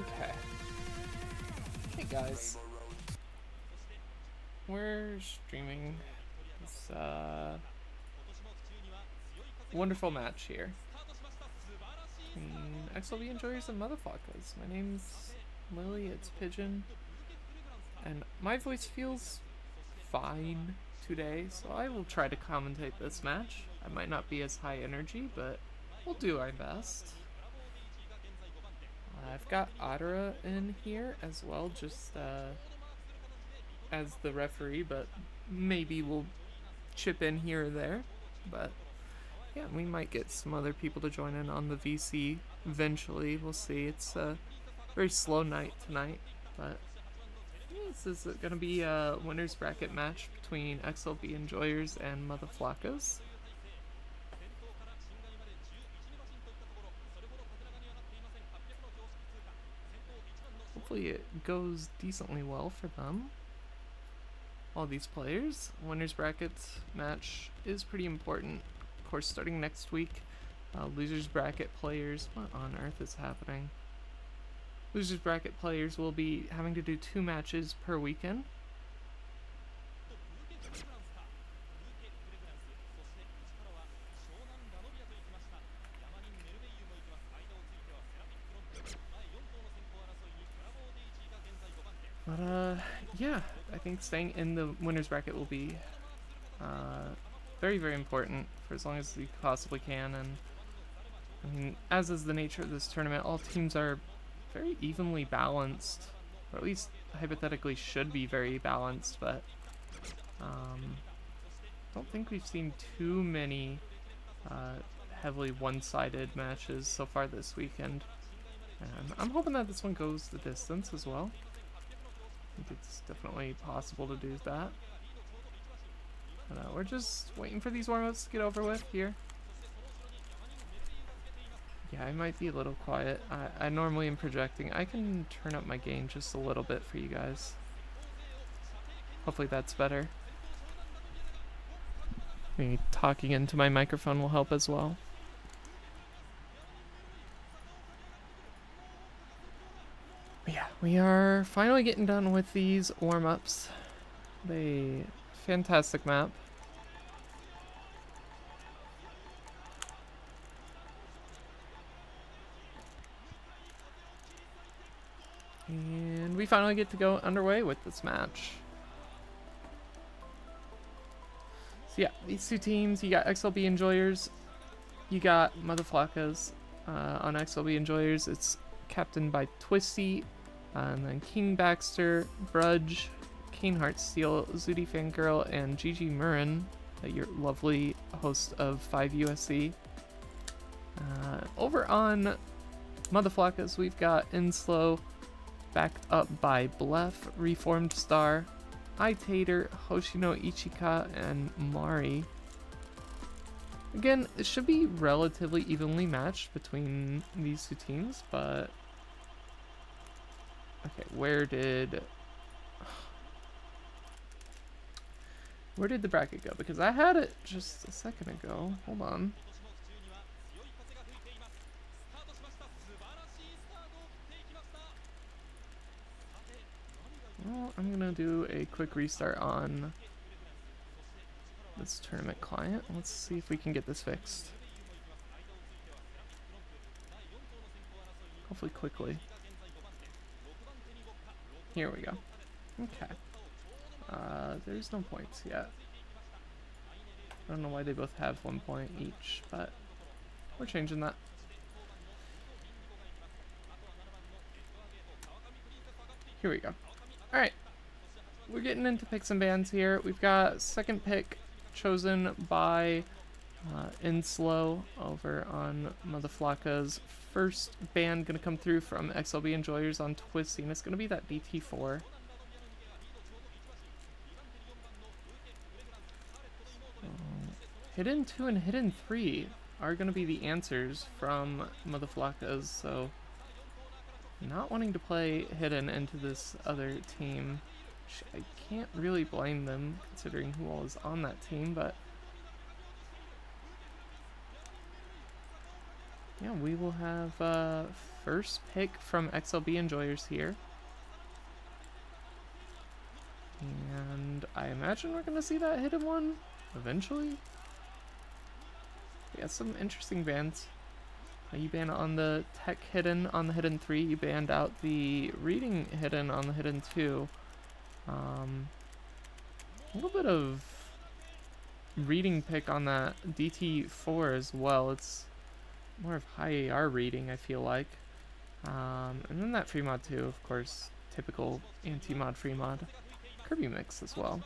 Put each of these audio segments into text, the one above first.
Okay. Hey guys. We're streaming this wonderful match here between XLV enjoyers and motherfuckers. My name's Lily, it's Pigeon, and my voice feels fine today, so I will try to commentate this match. I might not be as high energy, but we'll do our best. I've got Adara in here as well, just as the referee, but maybe we'll chip in here or there. But yeah, we might get some other people to join in on the VC eventually. We'll see. It's a very slow night tonight, but this is going to be a winner's bracket match between XLB enjoyers and mother flockas. Hopefully it goes decently well for them. All these players. Winner's bracket match is pretty important. Of course, starting next week, losers bracket players. What on earth is happening? Losers bracket players will be having to do 2 matches per weekend. But yeah, I think staying in the winners bracket will be very, very important for as long as you possibly can. And I mean, as is the nature of this tournament, all teams are very evenly balanced, or at least hypothetically should be very balanced. But I don't think we've seen too many heavily one-sided matches so far this weekend. And I'm hoping that this one goes the distance as well. I think it's definitely possible to do that. We're just waiting for these warm-ups to get over with here. Yeah, I might be a little quiet. I normally am projecting. I can turn up my gain just a little bit for you guys. Hopefully that's better. Maybe talking into my microphone will help as well. Yeah, we are finally getting done with these warm-ups. The fantastic map. And we finally get to go underway with this match. So yeah, these two teams, you got XLB enjoyers, you got mother flockas. On XLB enjoyers, it's captained by Twisty, and then King Baxter, Brudge, Kane Heartsteel, Zooty Fangirl, and Gigi Murrin, your lovely host of 5USC. Over on Mother Flockas, we've got Inslow, backed up by Blef, Reformed Star, Itater, Hoshino Ichika, and Mari. Again, it should be relatively evenly matched between these two teams, but... Okay, where did the bracket go? Because I had it just a second ago. Hold on. Well, I'm gonna do a quick restart on this tournament client. Let's see if we can get this fixed. Hopefully quickly. Here we go. Okay. There's no points yet. I don't know why they both have 1 point each, but we're changing that. Here we go. Alright. We're getting into picks and bans here. We've got second pick chosen by Inslow over on Mother Flocka's. First ban gonna come through from XLB enjoyers on Twisty, and it's gonna be that DT4. Hidden 2 and Hidden 3 are gonna be the answers from Mother Flocka's, so not wanting to play Hidden into this other team. I can't really blame them considering who all is on that team, but Yeah, we will have first pick from XLB enjoyers here. And I imagine we're going to see that hidden one eventually. We got some interesting bans. You ban on the tech hidden on the hidden 3. You banned out the reading hidden on the hidden 2. A little bit of reading pick on that DT4 as well. It's more of high AR reading, I feel like. And then that free mod too, of course. Typical anti-mod free mod. Kirby mix as well.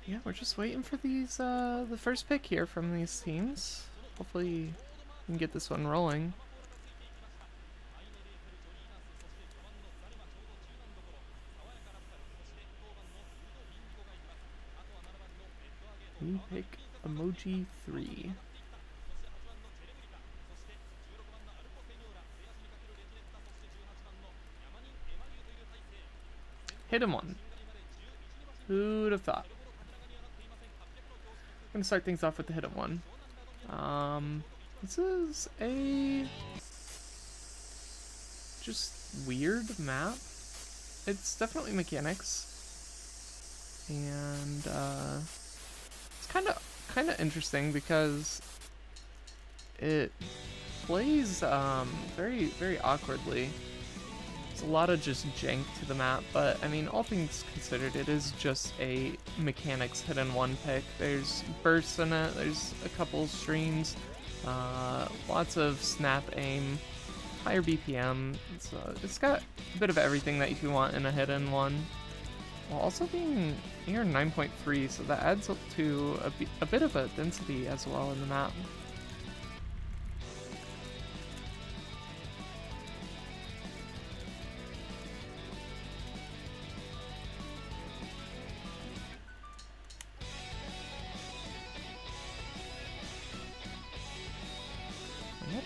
Yeah, we're just waiting for these, the first pick here from these teams. Hopefully we can get this one rolling. We pick emoji 3. Hidden one. Who'd have thought? I'm gonna start things off with the hidden one. This is a just weird map. It's definitely mechanics, and it's kind of interesting because it plays very very awkwardly. There's a lot of just jank to the map, but I mean, all things considered, it is just a mechanics hidden one pick. There's bursts in it, there's a couple streams, lots of snap aim, higher BPM, so it's got a bit of everything that you want in a hidden one, while also being near 9.3, so that adds up to a bit of a density as well in the map.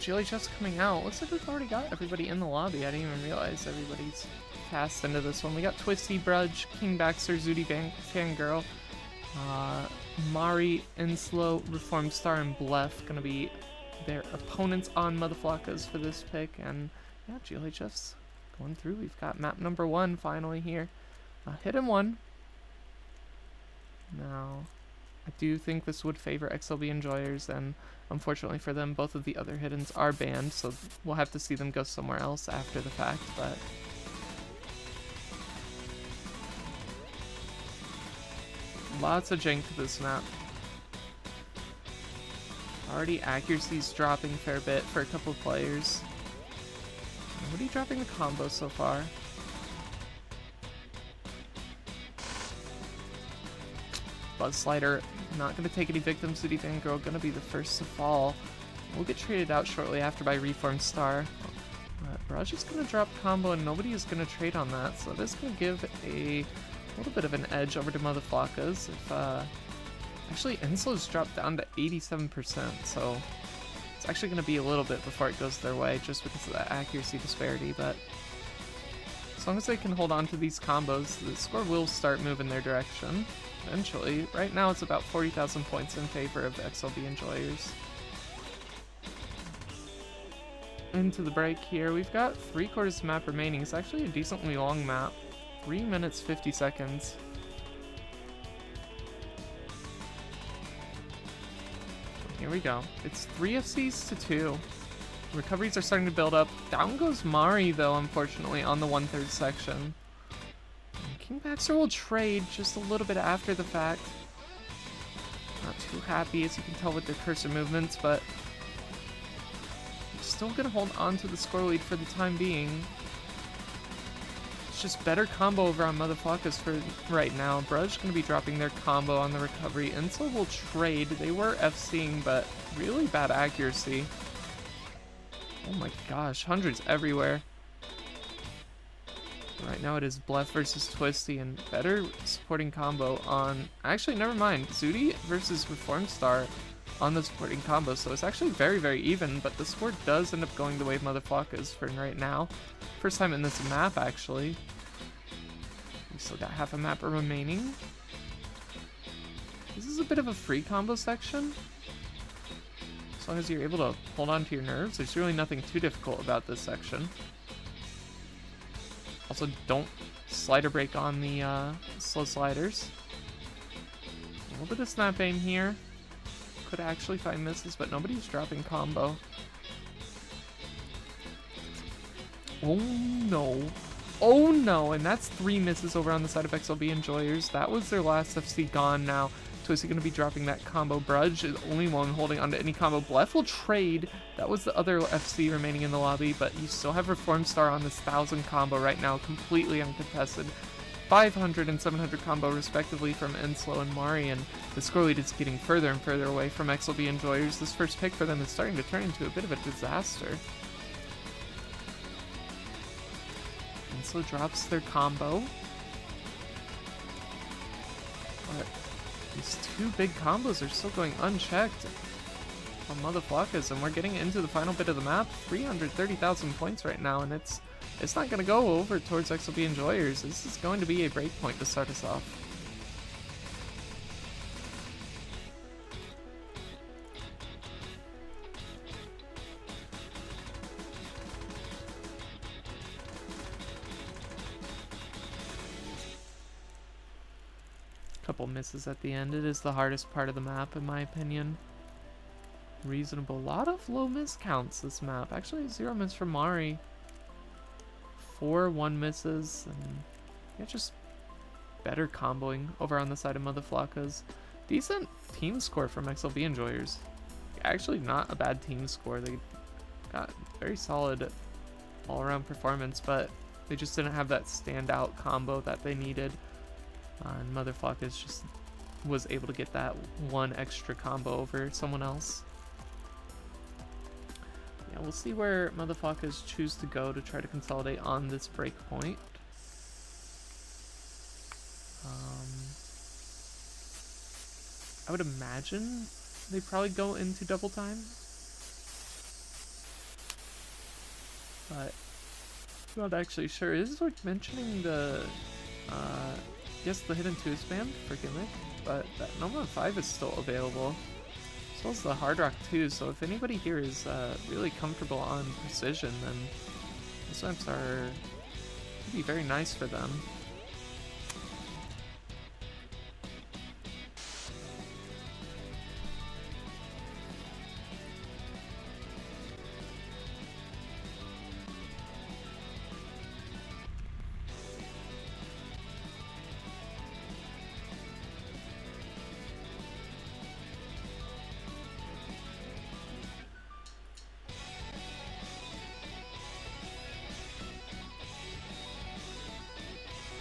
GLHF's coming out. Looks like we've already got everybody in the lobby. I didn't even realize everybody's fast into this one. We got Twisty, Brudge, King Baxter, Zooty, Fangirl, Mari, Inslow, Reformed Star, and Blef gonna be their opponents on Motherflockas for this pick. And yeah, GLHF's going through. We've got map number 1 finally here. Hidden one. Now, I do think this would favor XLB enjoyers, and unfortunately for them, both of the other hiddens are banned, so we'll have to see them go somewhere else after the fact, but lots of jank to this map. Already accuracy's dropping a fair bit for a couple of players. Nobody dropping the combo so far. Buzz Slider not going to take any victims. City Fangirl going to be the first to fall. We'll get traded out shortly after by Reformed Star. Barrage is going to drop combo and nobody is going to trade on that, so that is going to give a little bit of an edge over to Motherflockas. Actually, Inslow's dropped down to 87%, so it's actually going to be a little bit before it goes their way just because of that accuracy disparity, but as long as they can hold on to these combos, the score will start moving their direction eventually. Right now it's about 40,000 points in favor of XLB enjoyers. Into the break here, we've got 3/4 map remaining. It's actually a decently long map, 3 minutes 50 seconds. Here we go. It's 3 FCs to 2. Recoveries are starting to build up. Down goes Mari though, unfortunately, on the 1/3 section. King Baxter will trade just a little bit after the fact. Not too happy, as you can tell with their cursor movements, but still gonna hold on to the score lead for the time being. It's just better combo over on Motherflockas for right now. Brudge gonna be dropping their combo on the recovery. Insel will trade. They were FCing, but really bad accuracy. Oh my gosh, hundreds everywhere. Right now it is Blef versus Twisty, and better supporting combo on... Actually, never mind. Zooty versus Reformed Star. on the supporting combo, so it's actually very, very even, but the score does end up going the way of Mother Flockas for right now. First time in this map, actually. We still got half a map remaining. This is a bit of a free combo section. As long as you're able to hold on to your nerves, there's really nothing too difficult about this section. Also, don't slider break on the slow sliders. A little bit of snap aim here. Could actually find misses, but nobody's dropping combo. Oh no. Oh no, and that's 3 misses over on the side of XLB Enjoyers. That was their last FC gone now. Twisty going to be dropping that combo. Brudge is the only one holding onto any combo. Blef will trade. That was the other FC remaining in the lobby, but you still have Reform Star on this 1000 combo right now, completely uncontested. 500 and 700 combo respectively from Enslow and Mari, and the score lead is getting further and further away from XLB Enjoyers. This first pick for them is starting to turn into a bit of a disaster. Enslow drops their combo. But these 2 big combos are still going unchecked on Mother Flockas, and we're getting into the final bit of the map. 330,000 points right now, and it's not going to go over towards XLB Enjoyers. This is going to be a breakpoint to start us off. Couple misses at the end. It is the hardest part of the map, in my opinion. Reasonable. A lot of low miss counts this map. Actually, 0 miss from Mari. 4 1 misses, and yeah, just better comboing over on the side of Mother Flockas. Decent team score from XLB Enjoyers. Actually, not a bad team score. They got very solid all-around performance, but they just didn't have that standout combo that they needed. And Mother Flockas just was able to get that 1 extra combo over someone else. Yeah, we'll see where Mother Flockas choose to go to try to consolidate on this break point. I would imagine they probably go into double time, but I'm not actually sure. It is worth mentioning the yes, the hidden 2 spam for Gimmick, but that Noma 5 is still available. As well as the Hard Rock 2, so if anybody here is really comfortable on precision, then these maps are could be very nice for them.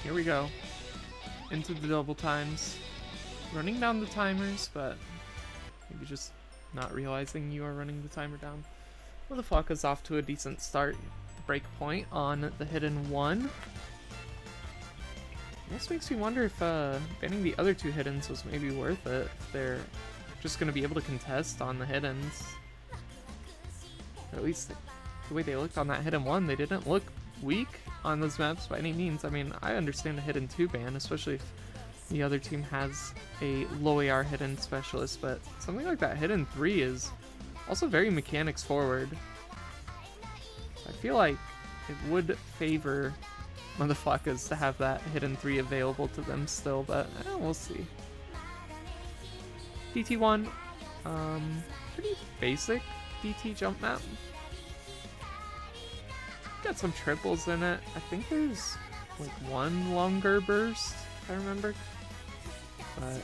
Here we go. Into the double times. Running down the timers, but maybe just not realizing you are running the timer down. Well, the Flockas off to a decent start. Break point on the hidden 1. This makes me wonder if banning the other 2 hiddens was maybe worth it. If they're just going to be able to contest on the hiddens. Or at least the way they looked on that hidden 1, they didn't look weak on those maps by any means. I mean, I understand a hidden 2 ban, especially if the other team has a low AR hidden specialist, but something like that hidden 3 is also very mechanics forward. I feel like it would favor Mother Flockas to have that hidden 3 available to them still, but we'll see. DT1, pretty basic DT jump map. Got some triples in it. I think there's like 1 longer burst, if I remember. But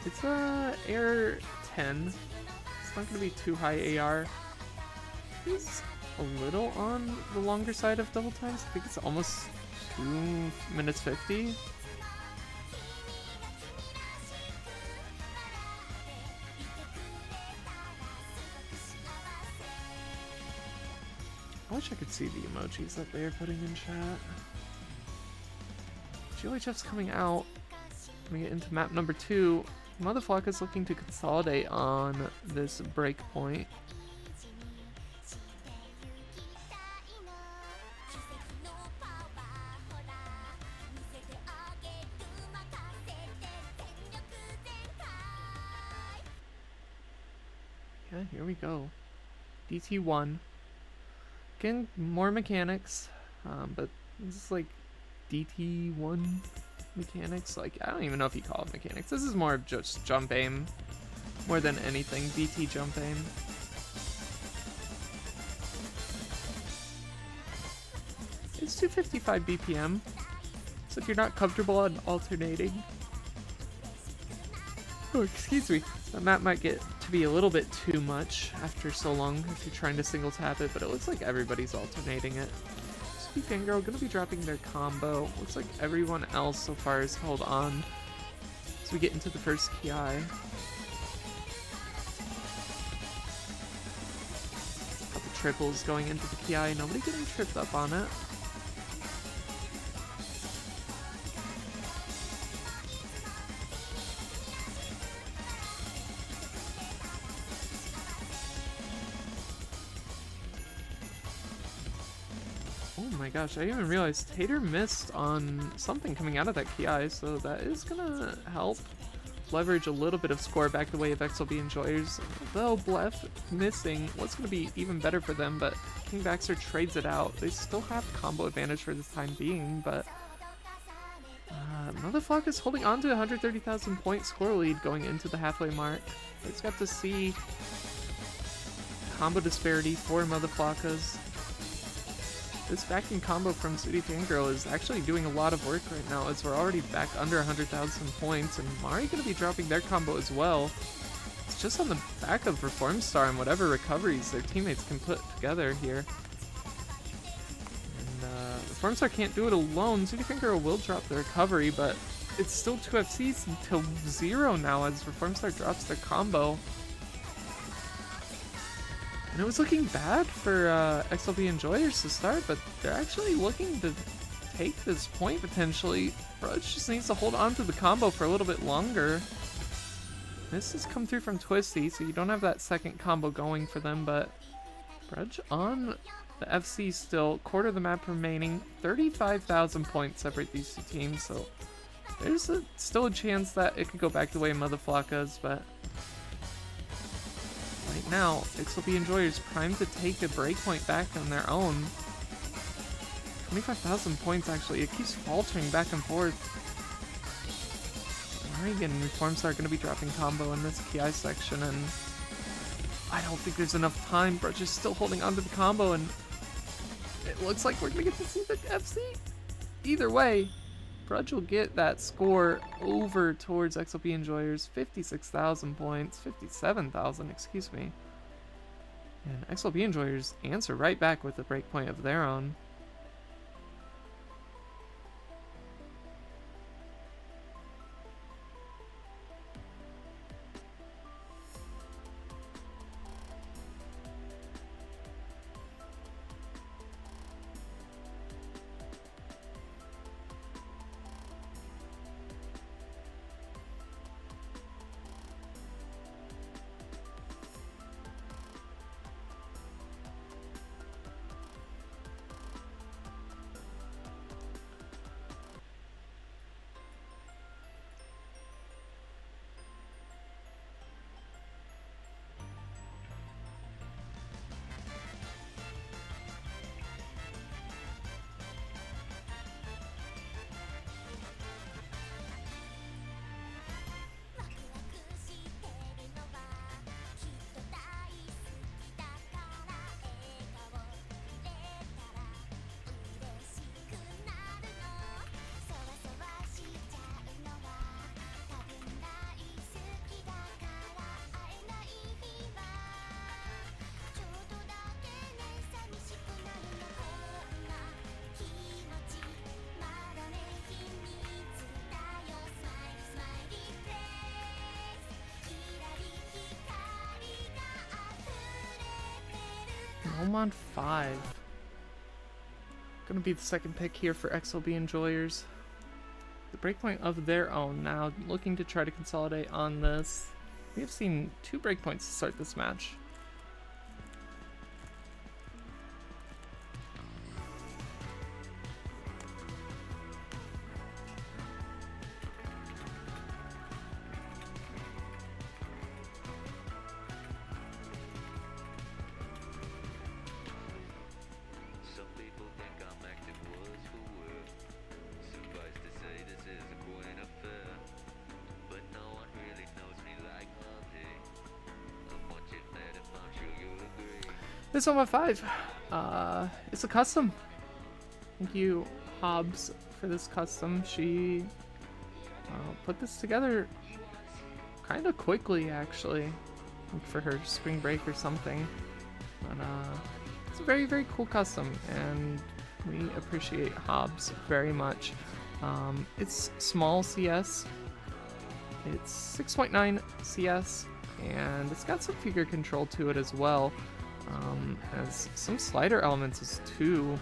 it's AR 10. It's not gonna be too high AR. It's a little on the longer side of double times. I think it's almost 2 minutes 50. I wish I could see the emojis that they're putting in chat. GLHF's coming out. We get into map number 2. Motherflockas looking to consolidate on this break point. Yeah, here we go. DT1. Again, more mechanics, but this is like DT1 mechanics. Like, I don't even know if you call it mechanics. This is more of just jump aim, more than anything. DT jump aim. It's 255 BPM, so if you're not comfortable on alternating, oh, excuse me, that map might get to be a little bit too much after so long if you're trying to single tap it, but it looks like everybody's alternating it. Sweet Fangirl gonna be dropping their combo. Looks like everyone else so far has held on as we get into the first Ki. Couple triples going into the Ki, nobody getting tripped up on it. Oh my gosh, I didn't even realize Tater missed on something coming out of that Ki, so that is gonna help leverage a little bit of score back the way of XLB Enjoyers. Though Blef missing was gonna be even better for them, but King Baxter trades it out. They still have combo advantage for the time being, but Motherflock is holding on to a 130,000 point score lead going into the halfway mark. We just got to see combo disparity for Motherflockas. This backing combo from Sweetie Fangirl is actually doing a lot of work right now, as we're already back under 100,000 points, and Mari going to be dropping their combo as well. It's just on the back of Reform Star and whatever recoveries their teammates can put together here. And Reform Star can't do it alone. Sweetie Fangirl will drop the recovery, but it's still 2 FCs until 0 now as Reform Star drops their combo. And it was looking bad for XLB Enjoyers to start, but they're actually looking to take this point potentially. Brudge just needs to hold on to the combo for a little bit longer. This has come through from Twisty, so you don't have that second combo going for them, but Brudge on the FC still. Quarter of the map remaining. 35,000 points separate these two teams, so there's still a chance that it could go back the way Motherflockas, but right now, XLB Enjoyers primed to take a breakpoint back on their own. 25,000 points actually, it keeps faltering back and forth. Reagan and Reform Star are going to be dropping combo in this Ki section, and I don't think there's enough time. Brudge is still holding onto the combo, and it looks like we're going to get to see the FC. Either way, Brudge will get that score over towards XLB Enjoyers. 56,000 points, 57,000, excuse me. And XLB Enjoyers answer right back with a breakpoint of their own. Home on 5. Gonna be the second pick here for XLB Enjoyers. The breakpoint of their own now, looking to try to consolidate on this. We have seen 2 breakpoints to start this match. This 1-5, it's a custom. Thank you, Hobbs, for this custom. She put this together kind of quickly, actually, like for her spring break or something. But it's a very, very cool custom, and we appreciate Hobbs very much. It's small CS. It's 6.9 CS, and it's got some figure control to it as well. Has some slider elements as too.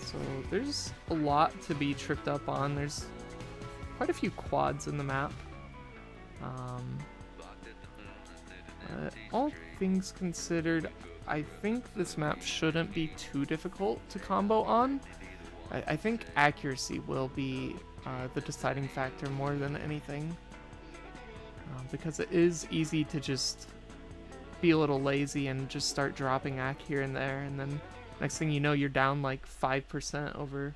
So there's a lot to be tripped up on. There's quite a few quads in the map. All things considered, I think this map shouldn't be too difficult to combo on. I think accuracy will be the deciding factor more than anything. Because it is easy to just be a little lazy and just start dropping ac here and there, and then next thing you know, you're down like 5% over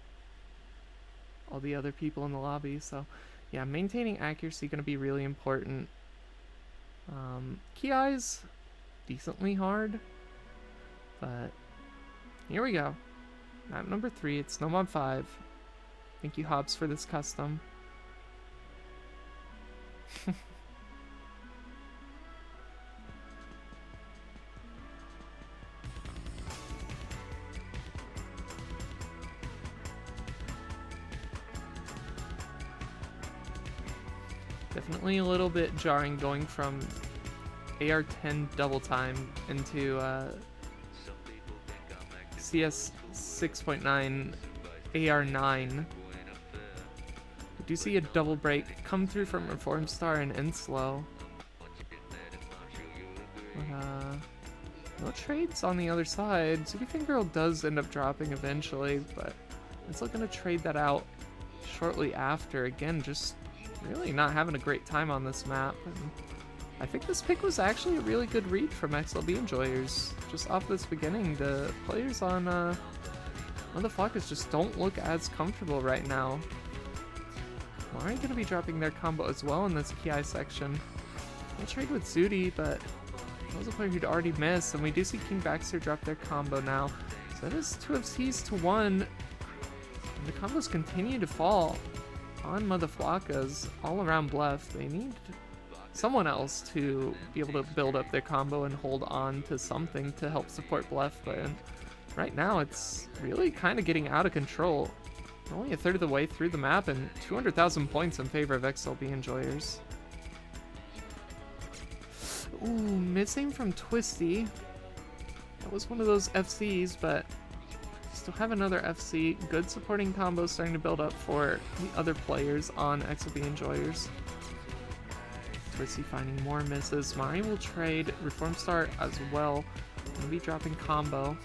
all the other people in the lobby. So yeah, maintaining accuracy going to be really important. Key eyes, decently hard, but here we go. Map number 3, it's Snowmob 5. Thank you, Hobbs, for this custom. Definitely a little bit jarring going from AR-10 double time into CS 6.9 AR-9. We do see a double break come through from Reform Star and end slow. But, no trades on the other side. Zuby Girl does end up dropping eventually, but it's looking to trade that out shortly after. Again, just really not having a great time on this map. And I think this pick was actually a really good read from XLB enjoyers. Just off this beginning, the players on the flockas just don't look as comfortable right now. Mari gonna be dropping their combo as well in this PI section. We'll trade with Zudi, but that was a player who'd already missed, and we do see King Baxter drop their combo now. So that is 2 of C's to 1. And the combos continue to fall on Mother Flockas all around Blef. They need someone else to be able to build up their combo and hold on to something to help support Blef, but right now it's really kind of getting out of control. We're only a third of the way through the map and 200,000 points in favor of XLB enjoyers. Ooh, missing from Twisty. That was one of those FCs, but still have another FC. Good supporting combos starting to build up for the other players on XLB enjoyers. Twisty finding more misses. Mari will trade Reform Star as well. Gonna be dropping combo.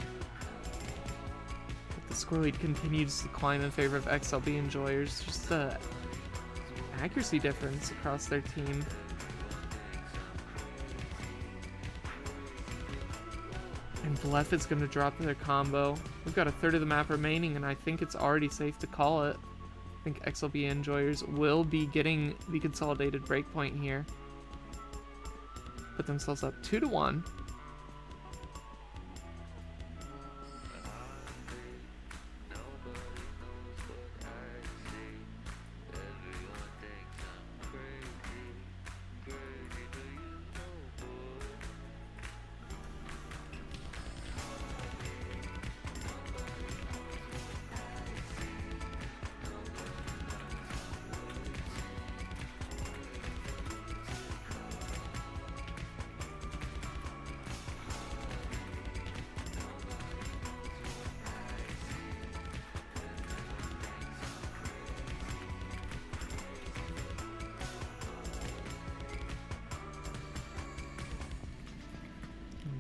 But the score lead continues to climb in favor of XLB enjoyers. Just the accuracy difference across their team. And Blef is going to drop their combo. We've got a third of the map remaining, and I think it's already safe to call it. I think XLB enjoyers will be getting the consolidated breakpoint here. Put themselves up 2-1.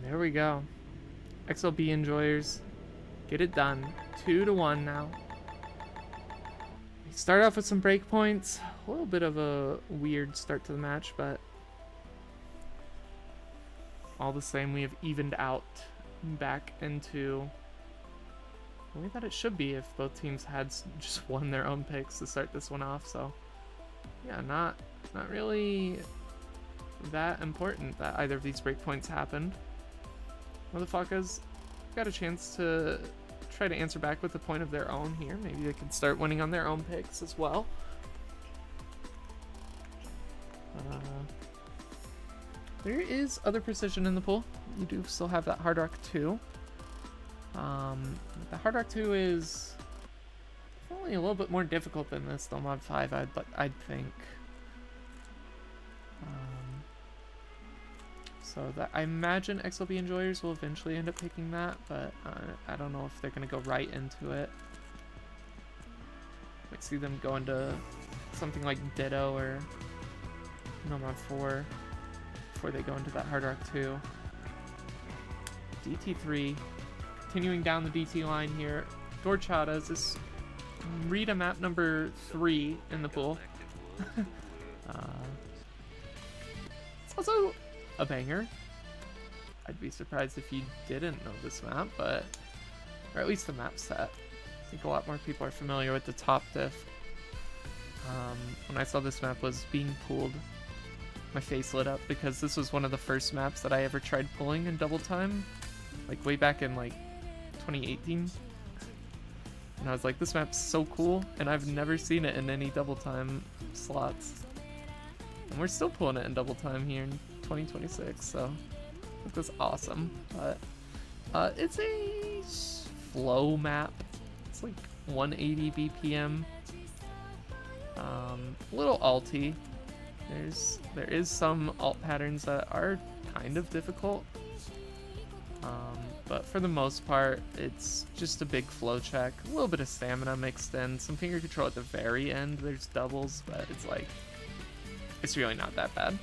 There we go. XLB enjoyers get it done. 2-1 now. We start off with some breakpoints. A little bit of a weird start to the match, but all the same, we have evened out back into the way that it should be if both teams had just won their own picks to start this one off. So yeah, not really that important that either of these breakpoints happened. Well, the flockas got a chance to try to answer back with a point of their own here. Maybe they can start winning on their own picks as well. There is other precision in the pool. You do still have that Hard Rock 2. The Hard Rock 2 is only a little bit more difficult than this Still Mod 5, I'd think. So that I imagine XLB enjoyers will eventually end up picking that, but I don't know if they're going to go right into it. Might see them go into something like Ditto or No Mod 4 before they go into that Hard Rock 2. DT3, continuing down the DT line here. Dorchadas is Rita map number 3 in the pool. It's also a banger. I'd be surprised if you didn't know this map, or at least the map set. I think a lot more people are familiar with the top diff. When I saw this map was being pulled, my face lit up because this was one of the first maps that I ever tried pulling in double time, like way back in like 2018. And I was like, this map's so cool, and I've never seen it in any double time slots. And we're still pulling it in double time here in 2026, so that's awesome. But it's a slow map. It's like 180 BPM. A little alty. There is some alt patterns that are kind of difficult. But for the most part, it's just a big flow check. A little bit of stamina mixed in. Some finger control at the very end. There's doubles, but it's like, it's really not that bad.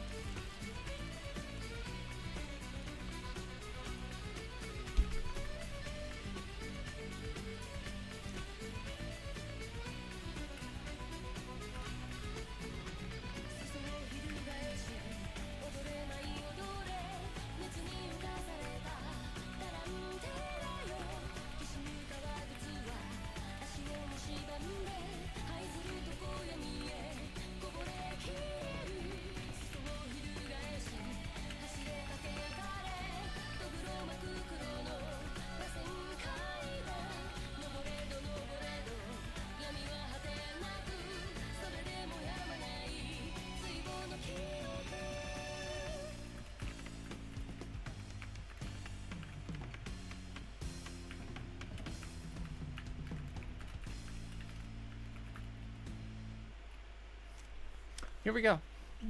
Here we go.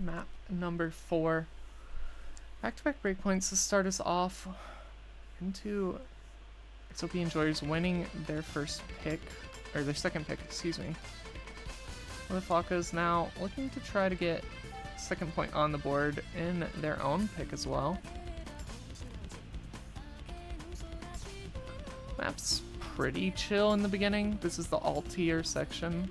Map number 4. Back-to-back breakpoints to start us off into XOP enjoyers winning their first pick, or their second pick, excuse me. The flockas now looking to try to get second point on the board in their own pick as well. Map's pretty chill in the beginning. This is the altier section.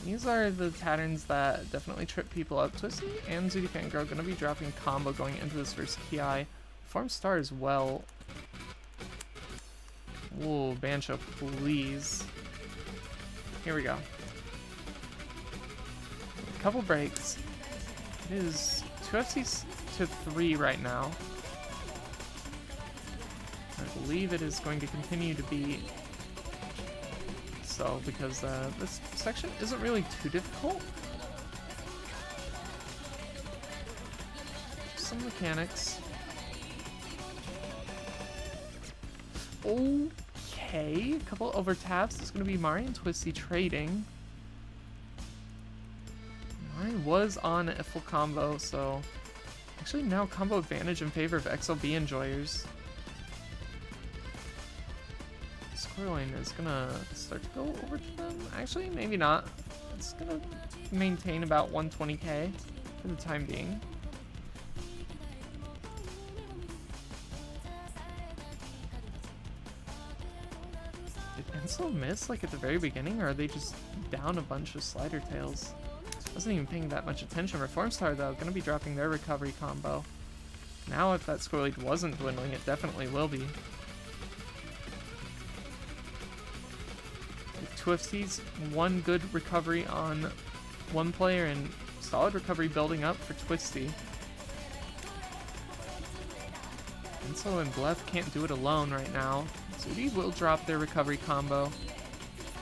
These are the patterns that definitely trip people up. Twisty and Zooty Fangirl going to be dropping combo going into this versus Ki. Form Star as well. Whoa, Bancho, please. Here we go. A couple breaks. It is 2 FCs to 3 right now. I believe it is going to continue to be so, because this section isn't really too difficult. Some mechanics. Okay, a couple over taps. It's going to be Mari and Twisty trading. Mari was on a full combo, so actually now combo advantage in favor of XLB enjoyers. scoreline is gonna start to go over to them. Actually, maybe not. It's gonna maintain about 120k for the time being. Did Ensel miss like at the very beginning, or are they just down a bunch of slider tails? Wasn't even paying that much attention. Reformstar though, gonna be dropping their recovery combo. Now if that score lead wasn't dwindling, it definitely will be. With 2FCs, one good recovery on one player and solid recovery building up for Twisty. Ensel and Blef can't do it alone right now. Zudi will drop their recovery combo.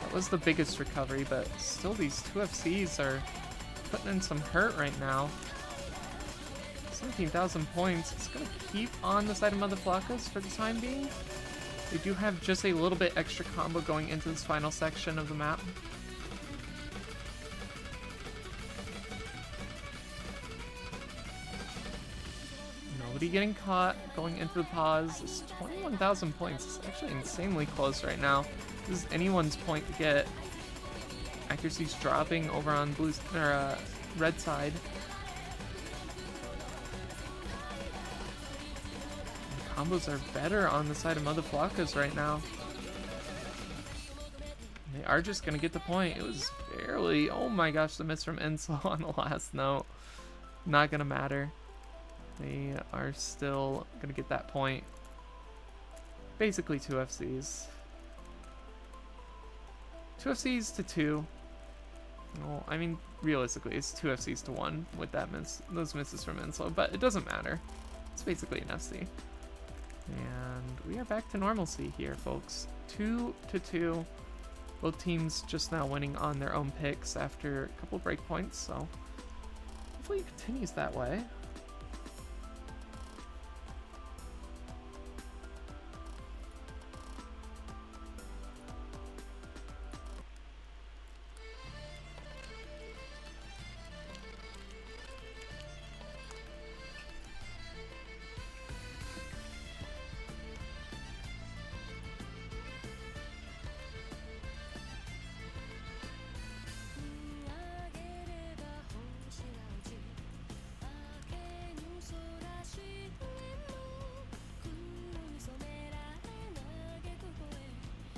That was the biggest recovery, but still these 2FCs are putting in some hurt right now. 17,000 points. It's going to keep on the side of Mother Flockas for the time being. They do have just a little bit extra combo going into this final section of the map. Nobody getting caught going into the pause. It's 21,000 points. It's actually insanely close right now. This is anyone's point to get. Accuracy's dropping over on red side. And combos are better on the side of Mother Flockas right now. And they are just gonna get the point. It was barely. Oh my gosh, the miss from Ensel on the last note. Not gonna matter. They are still gonna get that point. Basically 2 FCs. 2 FCs to 2. Well, I mean, realistically, it's 2 FCs to 1 with that those misses from Ensel, but it doesn't matter. It's basically an FC. And we are back to normalcy here, folks. 2 to 2. Both teams just now winning on their own picks after a couple breakpoints, so hopefully it continues that way.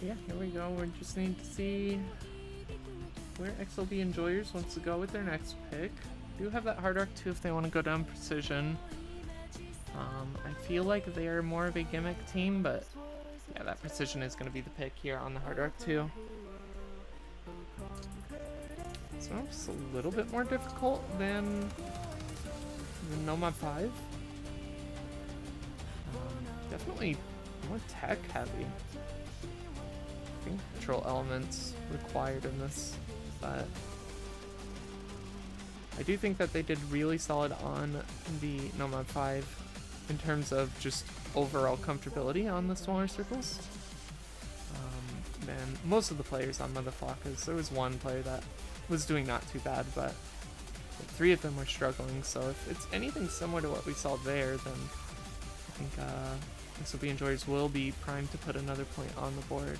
Yeah, here we go. We just need to see where XLB Enjoyers wants to go with their next pick. Do have that Hard Arc too if they want to go down Precision. I feel like they are more of a gimmick team, but yeah, that Precision is going to be the pick here on the Hard Arc 2. So it's a little bit more difficult than the Nomad 5. Definitely more tech heavy. I think control elements required in this, but I do think that they did really solid on the Nomad 5 in terms of just overall comfortability on the smaller circles than most of the players on Mother Flockas. There was one player that was doing not too bad, but 3 of them were struggling, so if it's anything similar to what we saw there, then I think XLB Enjoyers will be primed to put another point on the board.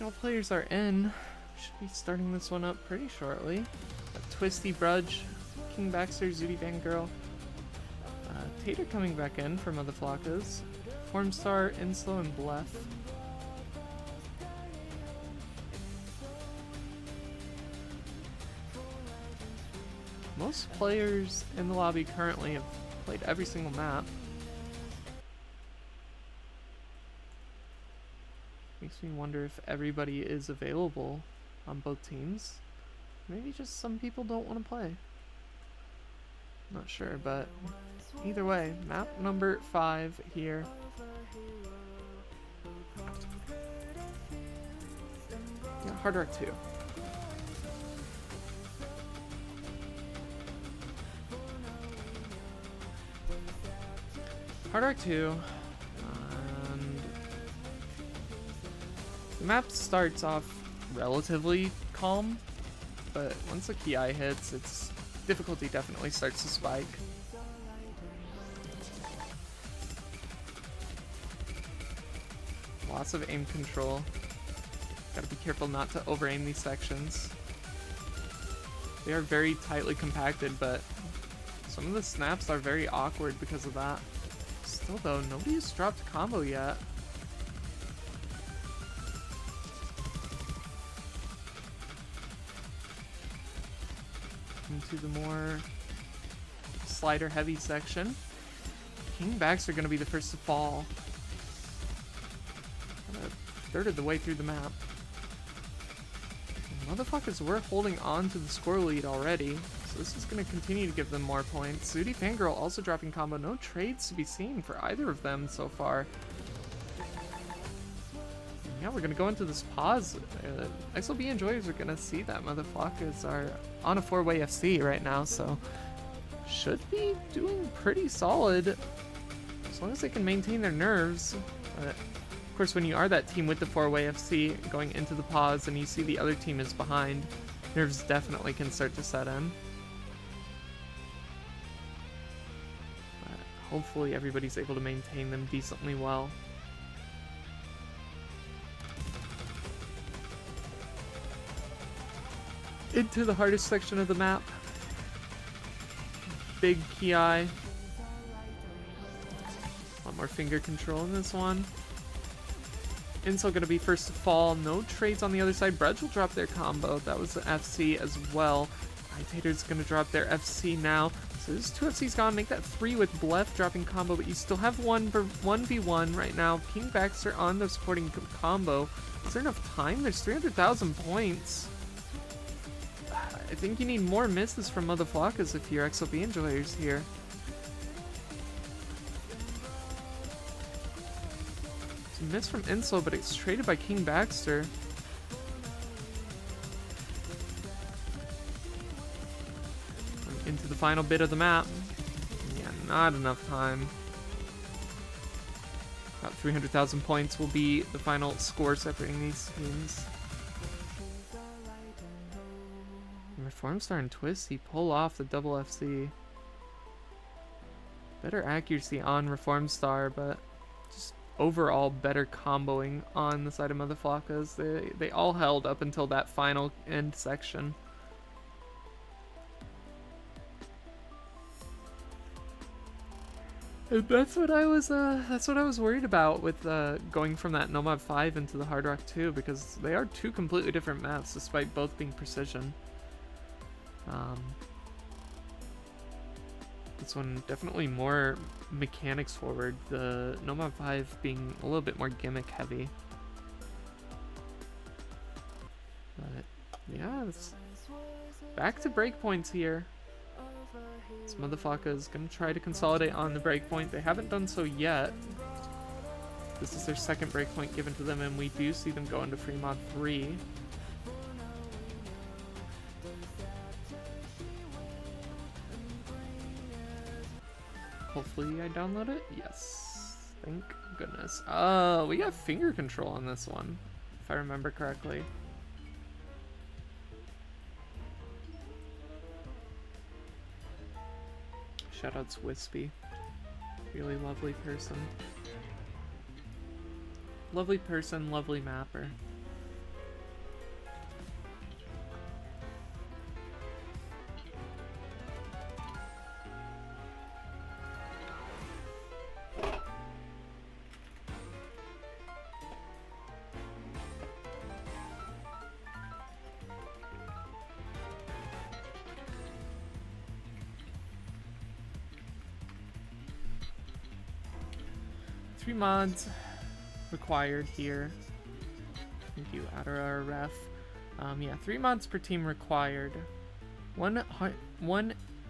All players are in. Should be starting this one up pretty shortly. Twisty, Brudge, King Baxter, Zooty Fangirl. Tater coming back in for Mother Flockas. Formstar, Inslo, and Blef. Most players in the lobby currently have played every single map. Makes me wonder if everybody is available on both teams. Maybe just some people don't want to play. Not sure, but either way, map number 5 here. Yeah, Hard Arc 2. Hard Rock 2. And the map starts off relatively calm, but once the key eye hits, its difficulty definitely starts to spike. Lots of aim control. Gotta be careful not to over-aim these sections. They are very tightly compacted, but some of the snaps are very awkward because of that. Still though, nobody's dropped a combo yet. Into the more slider heavy section. Kingbacks are going to be the first to fall. About a third of the way through the map. And motherfuckers were holding on to the score lead already, so this is going to continue to give them more points. Zooty Fangirl also dropping combo. No trades to be seen for either of them so far. Yeah, we're going to go into this pause. XLB enjoyers are going to see that motherfuckers are on a 4-way FC right now, so should be doing pretty solid as long as they can maintain their nerves. But of course, when you are that team with the 4-way FC going into the pause and you see the other team is behind, nerves definitely can start to set in. But hopefully everybody's able to maintain them decently well. Into the hardest section of the map. Big key eye. A lot more finger control in this one. Insel gonna be first to fall. No trades on the other side. Bredge will drop their combo. That was the FC as well. Agitator's gonna drop their FC now. So there's 2 FCs gone. Make that 3 with Blef dropping combo, but you still have 1v1 right now. Kingbacks are on the supporting combo. Is there enough time? There's 300,000 points. I think you need more misses from Mother Flockas if you're XLB enjoyers here. It's a miss from Insel, but it's traded by King Baxter. Into the final bit of the map. Yeah, not enough time. About 300,000 points will be the final score separating these teams. Reformstar and Twisty pull off the double FC. Better accuracy on Reformstar, but just overall better comboing on the side of Mother Flockas. They all held up until that final end section. And that's what I was worried about with going from that Nomad 5 into the Hard Rock 2, because they are 2 completely different maps despite both being precision. This one definitely more mechanics forward, the Nomad 5 being a little bit more gimmick heavy. But yeah, it's back to breakpoints here. This motherfucker is gonna try to consolidate on the breakpoint. They haven't done so yet. This is their second breakpoint given to them, and we do see them go into free mod 3. Hopefully I download it. Yes. Thank goodness. We got finger control on this one, if I remember correctly. Shoutouts Wispy. Really lovely person. Lovely person, lovely mapper. Three mods required here. Thank you, Adara Ref. Yeah, 3 mods per team required. One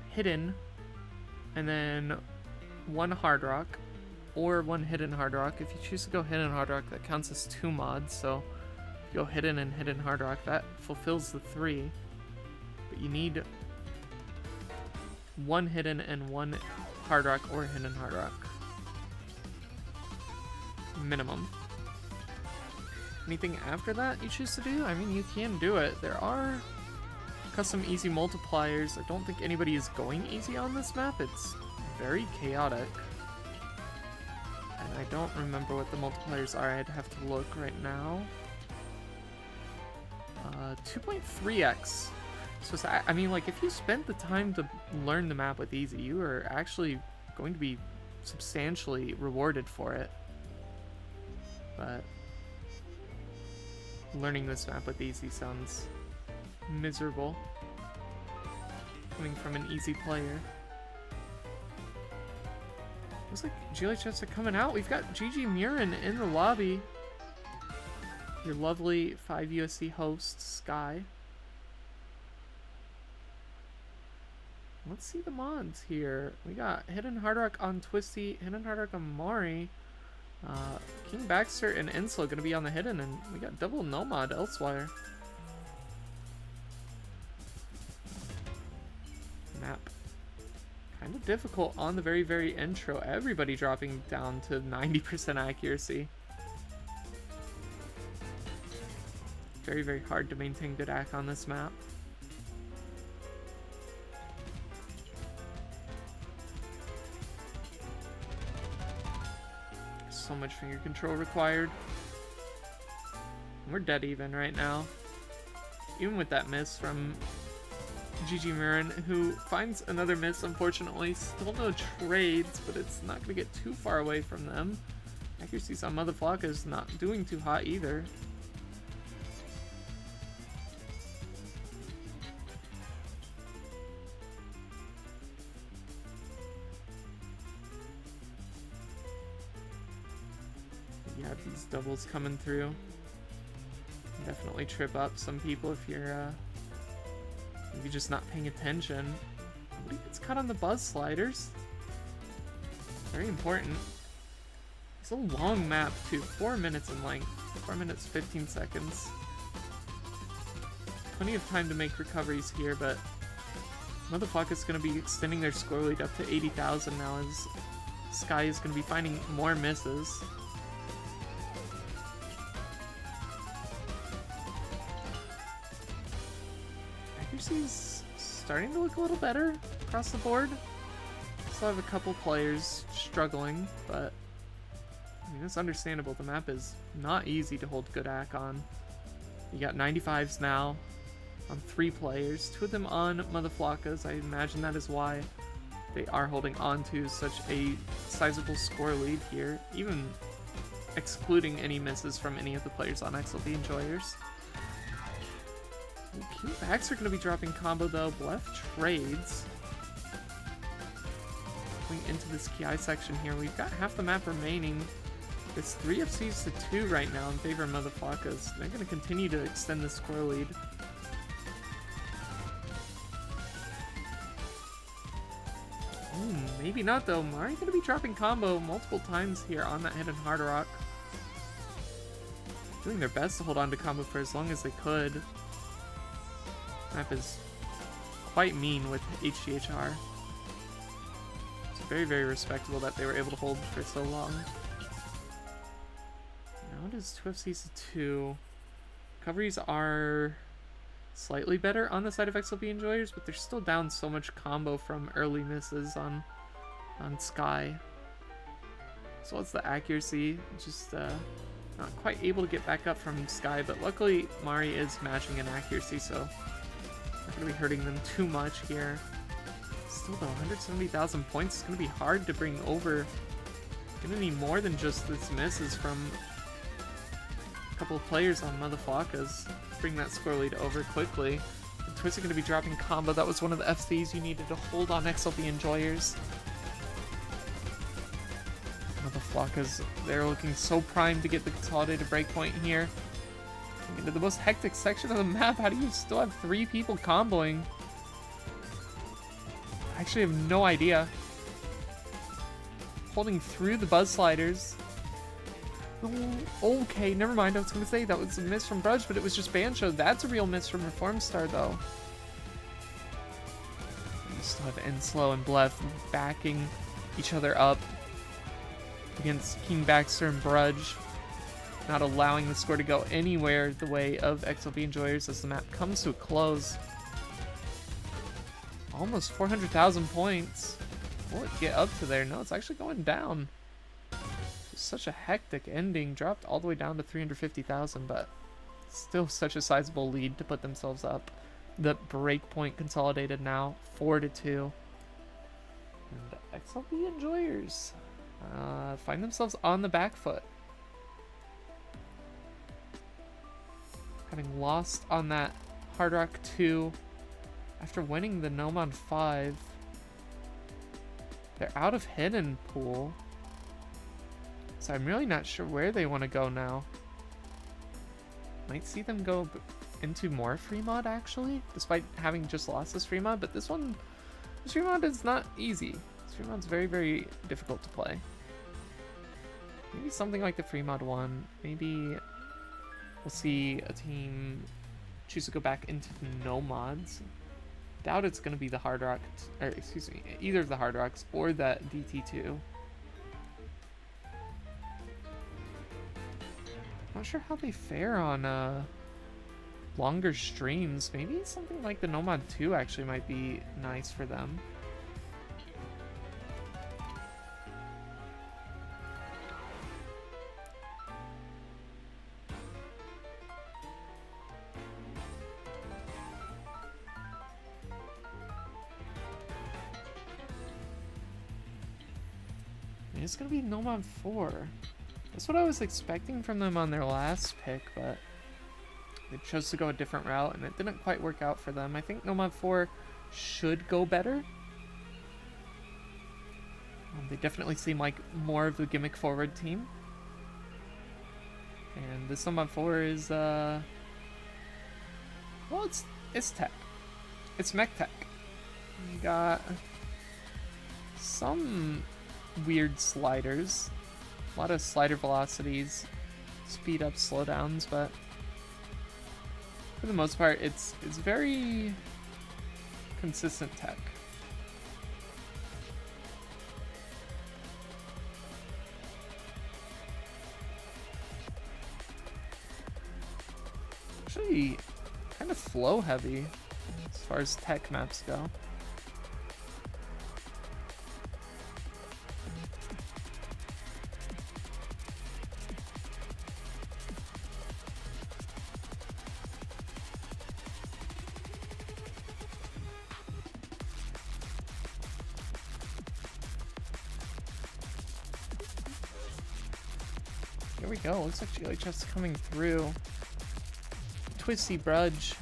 hidden, and then 1 hard rock, or 1 hidden hard rock. If you choose to go hidden hard rock, that counts as 2 mods. So if you go hidden and hidden hard rock, that fulfills the 3. But you need 1 hidden and 1 hard rock or hidden hard rock. minimum. Anything after that you choose to do? I mean, you can do it. There are custom easy multipliers. I don't think anybody is going easy on this map. It's very chaotic. And I don't remember what the multipliers are. I'd have to look right now. 2.3x. So, I mean, like, if you spent the time to learn the map with easy, you are actually going to be substantially rewarded for it. But learning this map with easy sounds miserable. Coming from an easy player. Looks like GLHS are coming out. We've got GG Murin in the lobby. Your lovely 5 USC host, Sky. Let's see the mods here. We got Hidden Hard Rock on Twisty, Hidden Hard Rock on Mari. King Baxter and Enslow gonna be on the Hidden, and we got double no mod elsewhere. Map. Kind of difficult on the very, very intro. Everybody dropping down to 90% accuracy. Very, very hard to maintain good AC on this map. So much finger control required. We're dead even right now. Even with that miss from GG Murin, who finds another miss, unfortunately. Still no trades, but it's not going to get too far away from them. Accuracy on mutha flockas not doing too hot either. Yeah, these doubles coming through. Definitely trip up some people if you're maybe just not paying attention. Nobody gets caught on the buzz sliders. Very important. It's a long map too, 4 minutes in length. 4 minutes 15 seconds. Plenty of time to make recoveries here, but mutha flockas is going to be extending their score lead up to 80,000 now as Sky is going to be finding more misses. Accuracy's starting to look a little better across the board. Still have a couple players struggling, but I mean, it's understandable. The map is not easy to hold good AC on. You got 95s now on 3 players, 2 of them on mutha flockas. I imagine that is why they are holding on to such a sizable score lead here, even excluding any misses from any of the players on XLB Enjoyers. King Baxter are going to be dropping combo though. Left trades. Going into this KI section here, we've got half the map remaining. It's 3 FCs to 2 right now in favor of mutha flockas. They're going to continue to extend the score lead. Maybe not though. Mari going to be dropping combo multiple times here on that Hidden Hard Rock. Doing their best to hold on to combo for as long as they could. Map is quite mean with HGHR. It's very, very respectable that they were able to hold for so long. Now it is 2 FCs to 2. Recoveries are slightly better on the side of XLB Enjoyers, but they're still down so much combo from early misses on Sky. So what's the accuracy? Just not quite able to get back up from Sky, but luckily Mari is matching in accuracy, so not going to be hurting them too much here. Still though, 170,000 points is going to be hard to bring over. Going to need more than just this misses from a couple of players on mutha flockas to bring that score lead over quickly. And Twist are going to be dropping combo. That was one of the FCs you needed to hold on XLB Enjoyers. Mutha flockas, they're looking so primed to get the consolidated breakpoint here. Into the most hectic section of the map. How do you still have 3 people comboing? I actually have no idea. Holding through the buzz sliders. Oh, okay, never mind. I was gonna say that was a miss from Brudge, but it was just Bancho. That's a real miss from Reform Star, though. We still have Enslow and Blef backing each other up. against King Baxter and Brudge, not allowing the score to go anywhere the way of XLB Enjoyers as the map comes to a close. Almost 400,000 points. Will it get up to there? No, it's actually going down. Such a hectic ending. Dropped all the way down to 350,000, but still such a sizable lead to put themselves up. The breakpoint consolidated now, 4-2. And XLB Enjoyers find themselves on the back foot. Having lost on that Hard Rock 2 after winning the Nomad 5. They're out of Hidden Pool. So I'm really not sure where they want to go now. Might see them go into more free mod actually, despite having just lost this free mod, but this free mod is not easy. This free mod's very, very difficult to play. Maybe something like the free mod 1. Maybe we'll see a team choose to go back into no mods. Doubt it's going to be the Hard Rock, or excuse me, either of the Hard Rocks or that DT2. Not sure how they fare on longer streams. Maybe something like the Nomad 2 actually might be nice for them. It's gonna be Nomad 4. That's what I was expecting from them on their last pick, but they chose to go a different route, and it didn't quite work out for them. I think Nomad 4 should go better. They definitely seem like more of the gimmick-forward team. And this Nomad 4 is, well, it's tech. It's mech tech. You got some weird sliders. A lot of slider velocities, speed up, slowdowns, but for the most part, it's very consistent tech. Actually, kind of flow heavy as far as tech maps go. Here we go. Looks like GLHF's coming through. Twisty Brudge,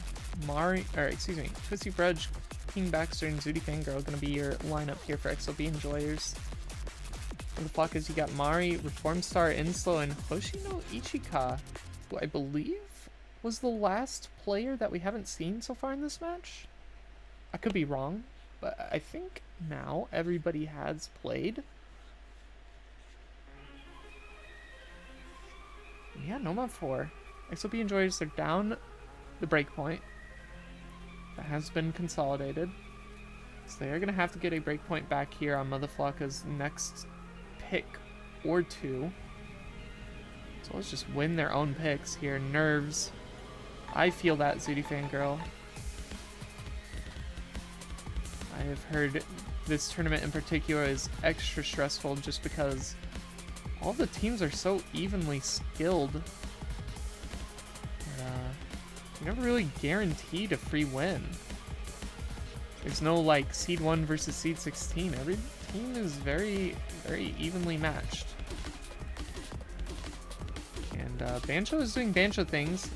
Twisty Brudge, King Baxter, and Zooty Fangirl gonna be your lineup here for XLB Enjoyers. For the flockas, you got Mari, Reform Star, Inslow, and Hoshino Ichika, who I believe was the last player that we haven't seen so far in this match. I could be wrong, but I think now everybody has played. Yeah, Nomad 4. XLB Enjoyers are down the breakpoint. That has been consolidated. So they are going to have to get a breakpoint back here on Mother Flocka's next pick or two. So let's just win their own picks here. Nerves. I feel that, Zooty Fangirl. I have heard this tournament in particular is extra stressful just because all the teams are so evenly skilled. You're never really guaranteed a free win. There's no like seed 1 versus seed 16. Every team is very, very evenly matched. And Bancho is doing Bancho things.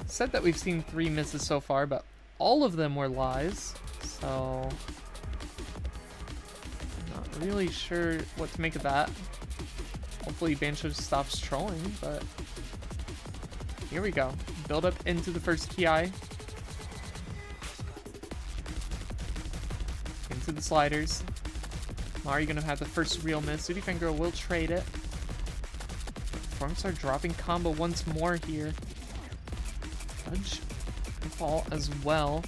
Said that we've seen 3 misses so far, but all of them were lies. So not really sure what to make of that. Hopefully Bancho stops trolling, but here we go. Build up into the first Ki. Into the sliders. Mari gonna have the first real miss. Zooty Fangirl will trade it. Formstar dropping combo once more here. Fudge can fall as well.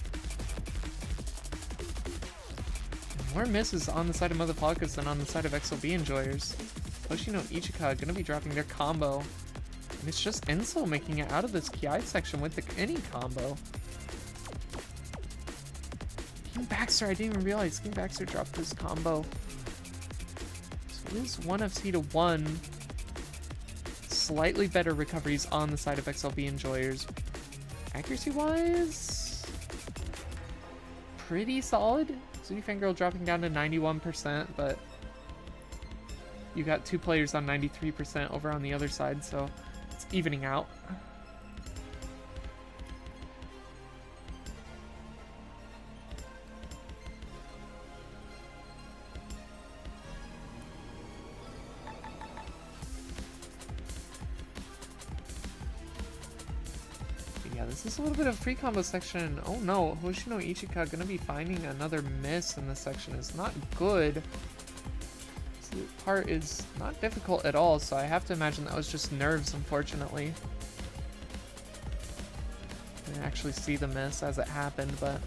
And more misses on the side of Mother Flockas than on the side of XLB Enjoyers. Hoshino Ichika gonna be dropping their combo. And it's just Enso making it out of this Ki section with the any combo. King Baxter, I didn't even realize King Baxter dropped this combo. So it is 1FC to 1. Slightly better recoveries on the side of XLB enjoyers. Accuracy-wise, pretty solid. Zuni Fangirl dropping down to 91%, but you got two players on 93% over on the other side, so it's evening out. This is a little bit of free combo section. Oh no, Hoshino Ichika gonna be finding another miss in this section. Is not good. This part is not difficult at all, so I have to imagine that was just nerves, unfortunately. I didn't actually see the miss as it happened, but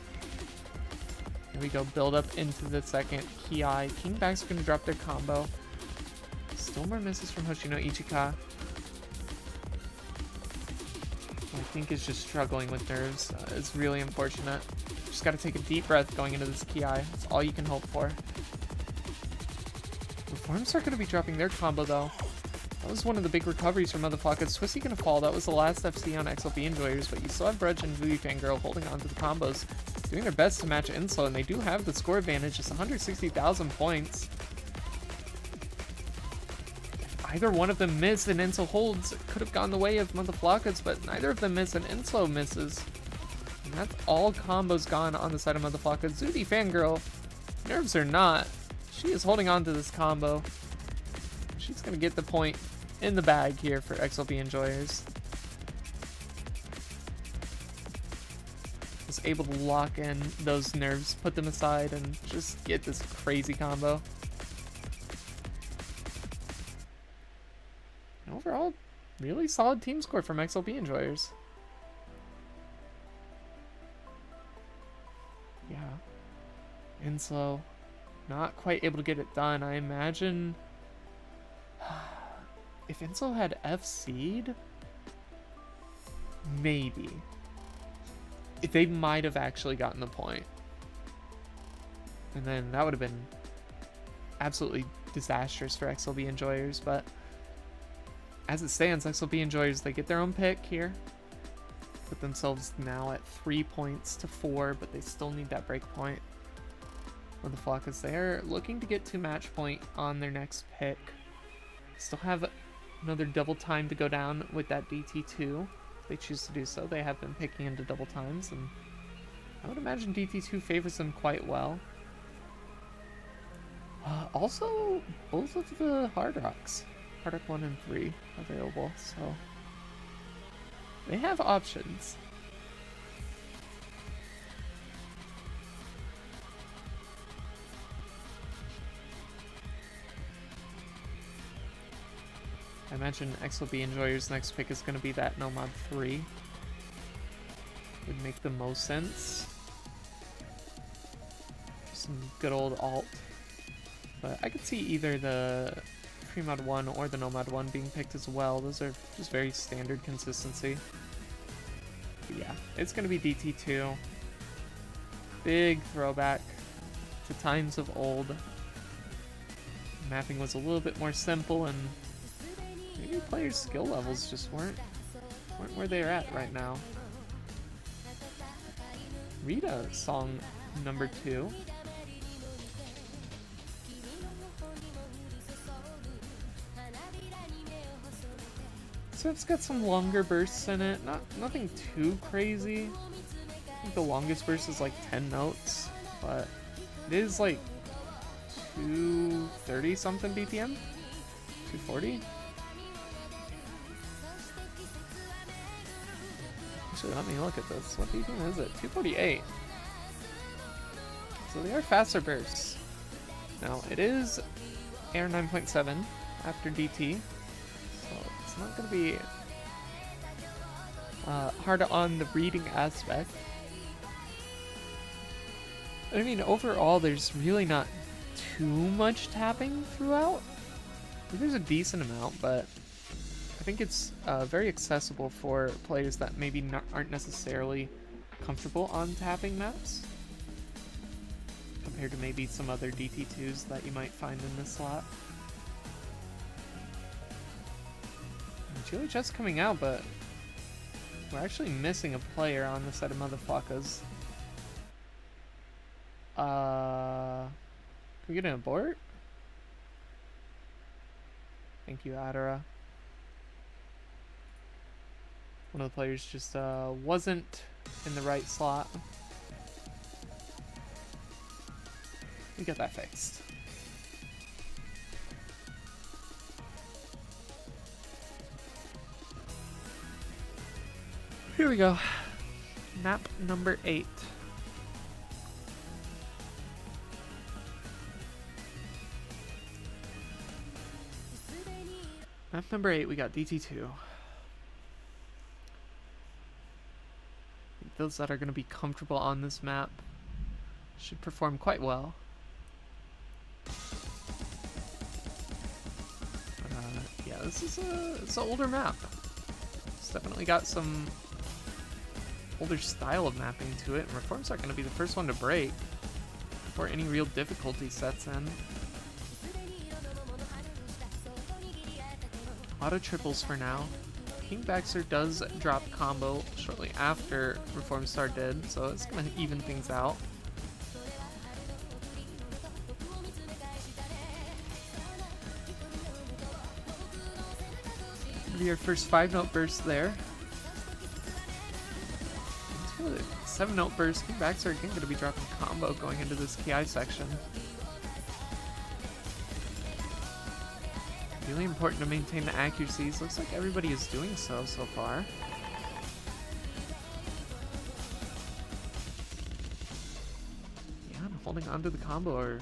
here we go. Build up into the second Ki. King Bag's gonna drop their combo. Still more misses from Hoshino Ichika. I think is just struggling with nerves. It's really unfortunate. Just got to take a deep breath going into this Ki. That's all you can hope for. Reforms are going to be dropping their combo though. That was one of the big recoveries from other flockas. Twisty going to fall. That was the last FC on XLB enjoyers, but you still have Brudge and Voodoo Fangirl holding on to the combos, doing their best to match Inslo, and they do have the score advantage. It's 160,000 points. Either one of them miss and Enso holds, it could have gone the way of the Flockas, but neither of them miss and Enso misses. And that's all combos gone on the side of Flockas. Zuni Fangirl, nerves or not, she is holding on to this combo. She's going to get the point in the bag here for XLB enjoyers. Was able to lock in those nerves, put them aside, and just get this crazy combo. Overall, really solid team score from XLB enjoyers. Yeah. Inslo, not quite able to get it done. I imagine if Inslo had FC'd, maybe. If they might have actually gotten the point. And then that would have been absolutely disastrous for XLB enjoyers, but as it stands, XLB enjoyers, they get their own pick here. Put themselves now at 3 points to 4, but they still need that break point. On the Flockas, they are looking to get to match point on their next pick. Still have another double time to go down with that DT2. If they choose to do so, they have been picking into double times, and I would imagine DT2 favors them quite well. Also, both of the Hard Rocks. Hard Rock 1 and 3 available, so they have options. I imagine XLB enjoyers' next pick is going to be that Nomad 3. Would make the most sense. Some good old alt. But I could see either the Premod 1 or the Nomad 1 being picked as well. Those are just very standard consistency. But yeah, it's going to be DT2. Big throwback to times of old. Mapping was a little bit more simple, and maybe players' skill levels just weren't where they're at right now. Rita song number 2. So it's got some longer bursts in it, nothing too crazy. I think the longest burst is like 10 notes, but it is like 230 something BPM? 240? Actually, let me look at this. What BPM is it? 248. So they are faster bursts. Now, it is Air 9.7 after DT. It's not going to be hard on the reading aspect. I mean, overall, there's really not too much tapping throughout. There's a decent amount, but I think it's very accessible for players that maybe aren't necessarily comfortable on tapping maps, compared to maybe some other DT2s that you might find in this slot. GLHS coming out, but we're actually missing a player on the side of motherfuckers. Can we get an abort? Thank you, Adara. One of the players just wasn't in the right slot. We got that fixed. Here we go. Map number 8. Map number 8, we got DT2. Those that are going to be comfortable on this map should perform quite well. Yeah, this is it's an older map. It's definitely got some older style of mapping to it, and reforms are going to be the first one to break before any real difficulty sets in. A lot of triples for now. King Baxter does drop combo shortly after Reform Star did, so it's going to even things out. Gonna be our first 5-note burst there. 7-note burst. King Baxter again going to be dropping combo going into this KI section. Really important to maintain the accuracies. Looks like everybody is doing so far. Yeah, I'm holding on to the combo. Or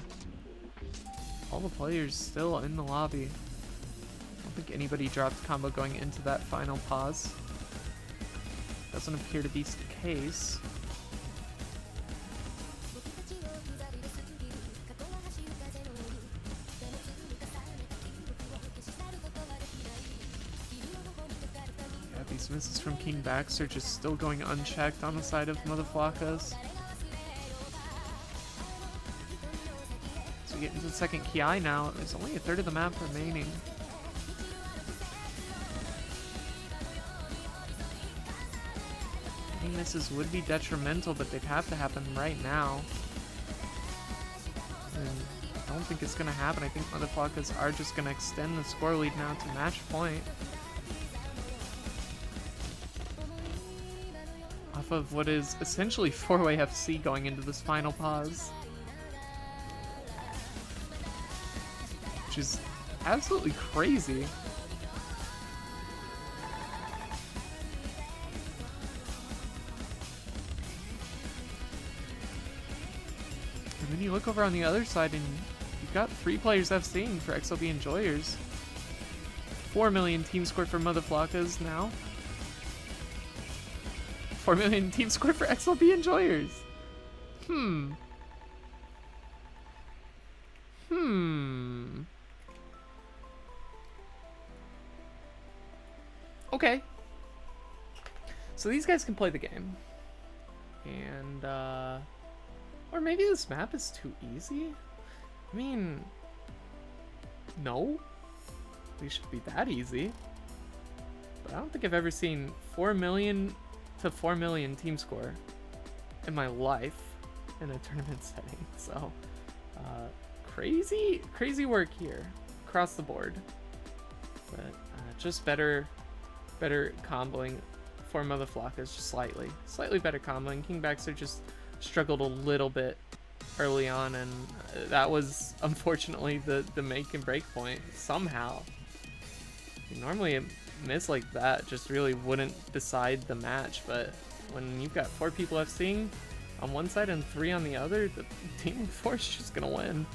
all the players still in the lobby. I don't think anybody dropped combo going into that final pause. Doesn't appear to be the case. Misses from King Baxter just still going unchecked on the side of Mother Flockas. So we get into the second Ki now. There's only a third of the map remaining. Any misses would be detrimental, but they'd have to happen right now. And I don't think it's going to happen. I think Mother Flockas are just going to extend the score lead now to match point. Of what is essentially 4-way FC going into this final pause, which is absolutely crazy. And then you look over on the other side and you've got 3 players FCing for XLB Enjoyers. 4 million team score for Mother Flockas now. 4 million team score for XLB Enjoyers. Okay. So these guys can play the game. And, or maybe this map is too easy? I mean, no. They should be that easy. But I don't think I've ever seen 4 million to 4 million team score in my life in a tournament setting. So crazy work here across the board, but just better comboing for Mother Flockas, just slightly better comboing. King Baxter just struggled a little bit early on, and that was unfortunately the make and break point somehow. Normally a miss like that just really wouldn't decide the match, but when you've got 4 people FCing on one side and 3 on the other, the team of 4 is just gonna win.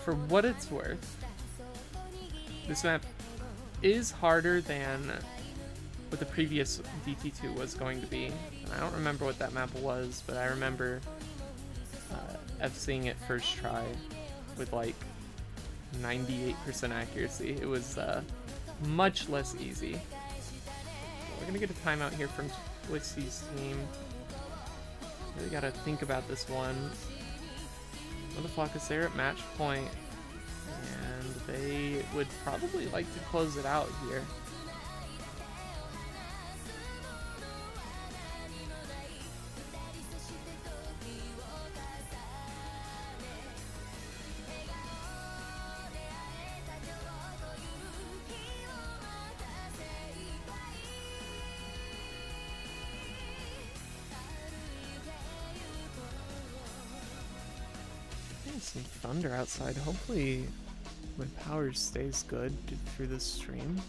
For what it's worth, this map is harder than what the previous DT2 was going to be. And I don't remember what that map was, but I remember FCing it first try with like 98% accuracy. It was much less easy. So we're gonna get a timeout here from Twisty's team. Really gotta think about this one. The flockas there at match point, and they would probably like to close it out here. Some thunder outside. Hopefully my power stays good through this stream.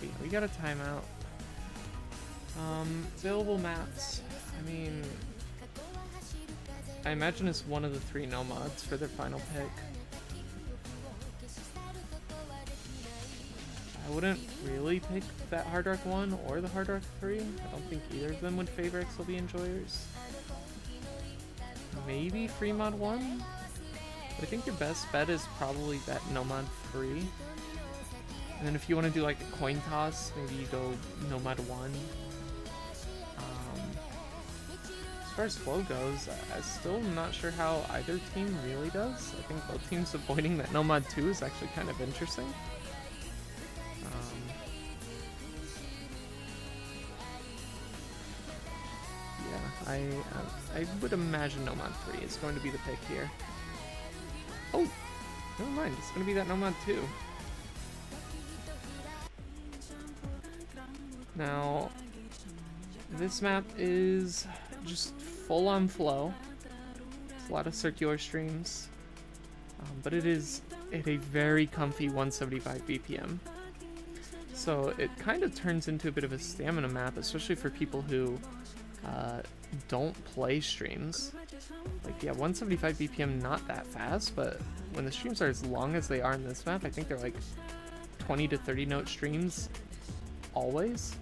Yeah, we got a timeout. Available maps. I mean, I imagine it's one of the 3 no mods for their final pick. I wouldn't really pick that Hard Rock 1 or the Hard Rock 3. I don't think either of them would favor XLB enjoyers. Maybe Free Mod 1? But I think your best bet is probably that no mod 3. And then if you want to do like a coin toss, maybe you go no mod 1. As far as flow goes, I'm still not sure how either team really does. I think both teams avoiding that no mod 2 is actually kind of interesting. Yeah, I would imagine no mod 3 is going to be the pick here. Oh, never mind. It's going to be that no mod 2. Now, this map is just full on flow. It's a lot of circular streams, but it is at a very comfy 175 BPM. So it kind of turns into a bit of a stamina map, especially for people who don't play streams. Like, yeah, 175 BPM not that fast, but when the streams are as long as they are in this map, I think they're like 20 to 30 note streams always.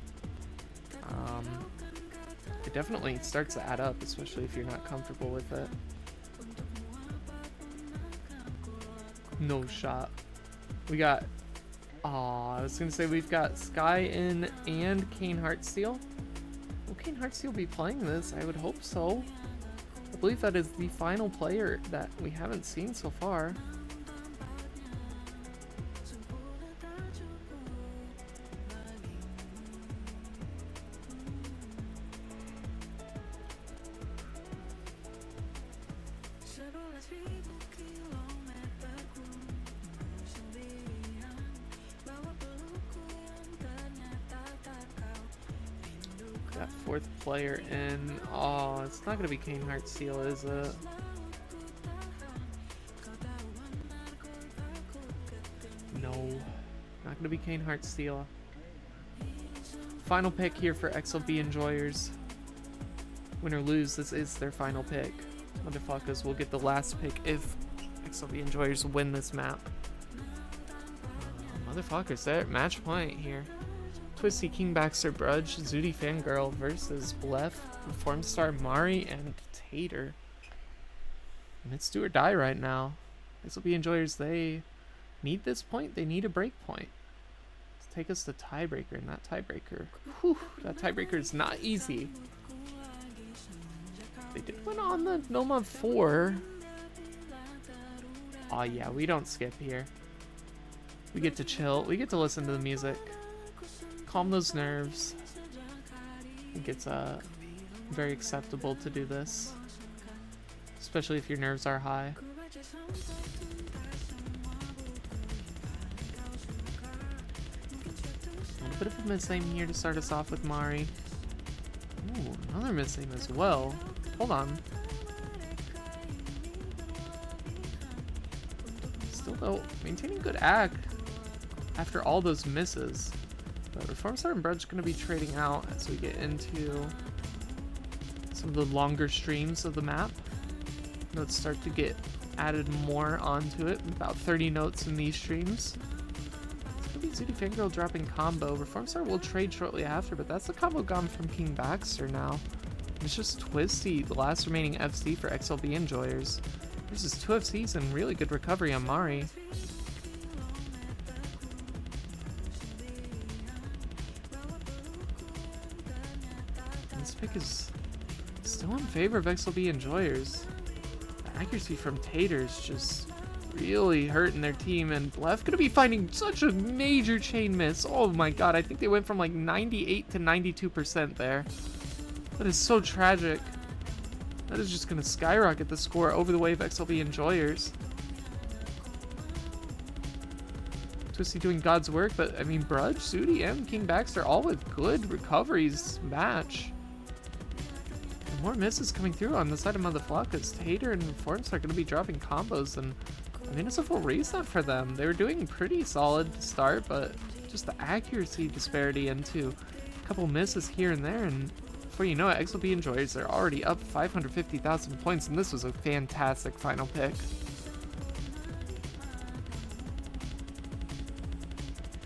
It definitely starts to add up, especially if you're not comfortable with it. No shot. We got... Aw, I was gonna say we've got Sky-In and Kane Heartsteel. Will Kane Heartsteel be playing this? I would hope so. I believe that is the final player that we haven't seen so far. That fourth player in. Oh, it's not gonna be Kane Heartsteel, is it? No, not gonna be Kane Heartsteel. Final pick here for XLB enjoyers. Win or lose, this is their final pick. Motherfuckers will get the last pick if XLB enjoyers win this map. Motherfuckers, they're at match point here. Twisty, King Baxter, Brudge, Zooty Fangirl versus Blef, Formstar, Mari, and Tater. And it's do or die right now. XLB enjoyers, they need this point. They need a break point. Let's take us to tiebreaker, and that tiebreaker. Whew, that tiebreaker is not easy. They did win on the Nomad 4. Oh yeah, we don't skip here. We get to chill. We get to listen to the music. Calm those nerves. I think it's very acceptable to do this, especially if your nerves are high. A little bit of a miss-aim here to start us off with Mari. Ooh, another miss-aim as well. Hold on. Still though, maintaining good ag after all those misses. But Reformstar and Brudge going to be trading out as we get into some of the longer streams of the map. Notes start to get added more onto it. About 30 notes in these streams. It's going to be Zooty Fangirl dropping combo. Reformstar will trade shortly after, but that's the combo gone from King Baxter now. It's just Twisty, the last remaining FC for XLB enjoyers. This is 2 FCs and really good recovery on Mari. This pick is still in favor of XLB enjoyers. The accuracy from Tater's just really hurting their team, and Blef gonna be finding such a major chain miss. Oh my god, I think they went from like 98 to 92% there. That is so tragic. That is just gonna skyrocket the score over the way of XLB enjoyers. Twisty doing God's work, but I mean Brudge, Zooty, and King Baxter all with good recoveries match. And more misses coming through on the side of Motherflockas. Tater and Reforms are going to be dropping combos, and I mean it's a full reset for them. They were doing pretty solid to start, but just the accuracy disparity into a couple misses here and there, and before you know it, XLB enjoyers are already up 550,000 points, and this was a fantastic final pick.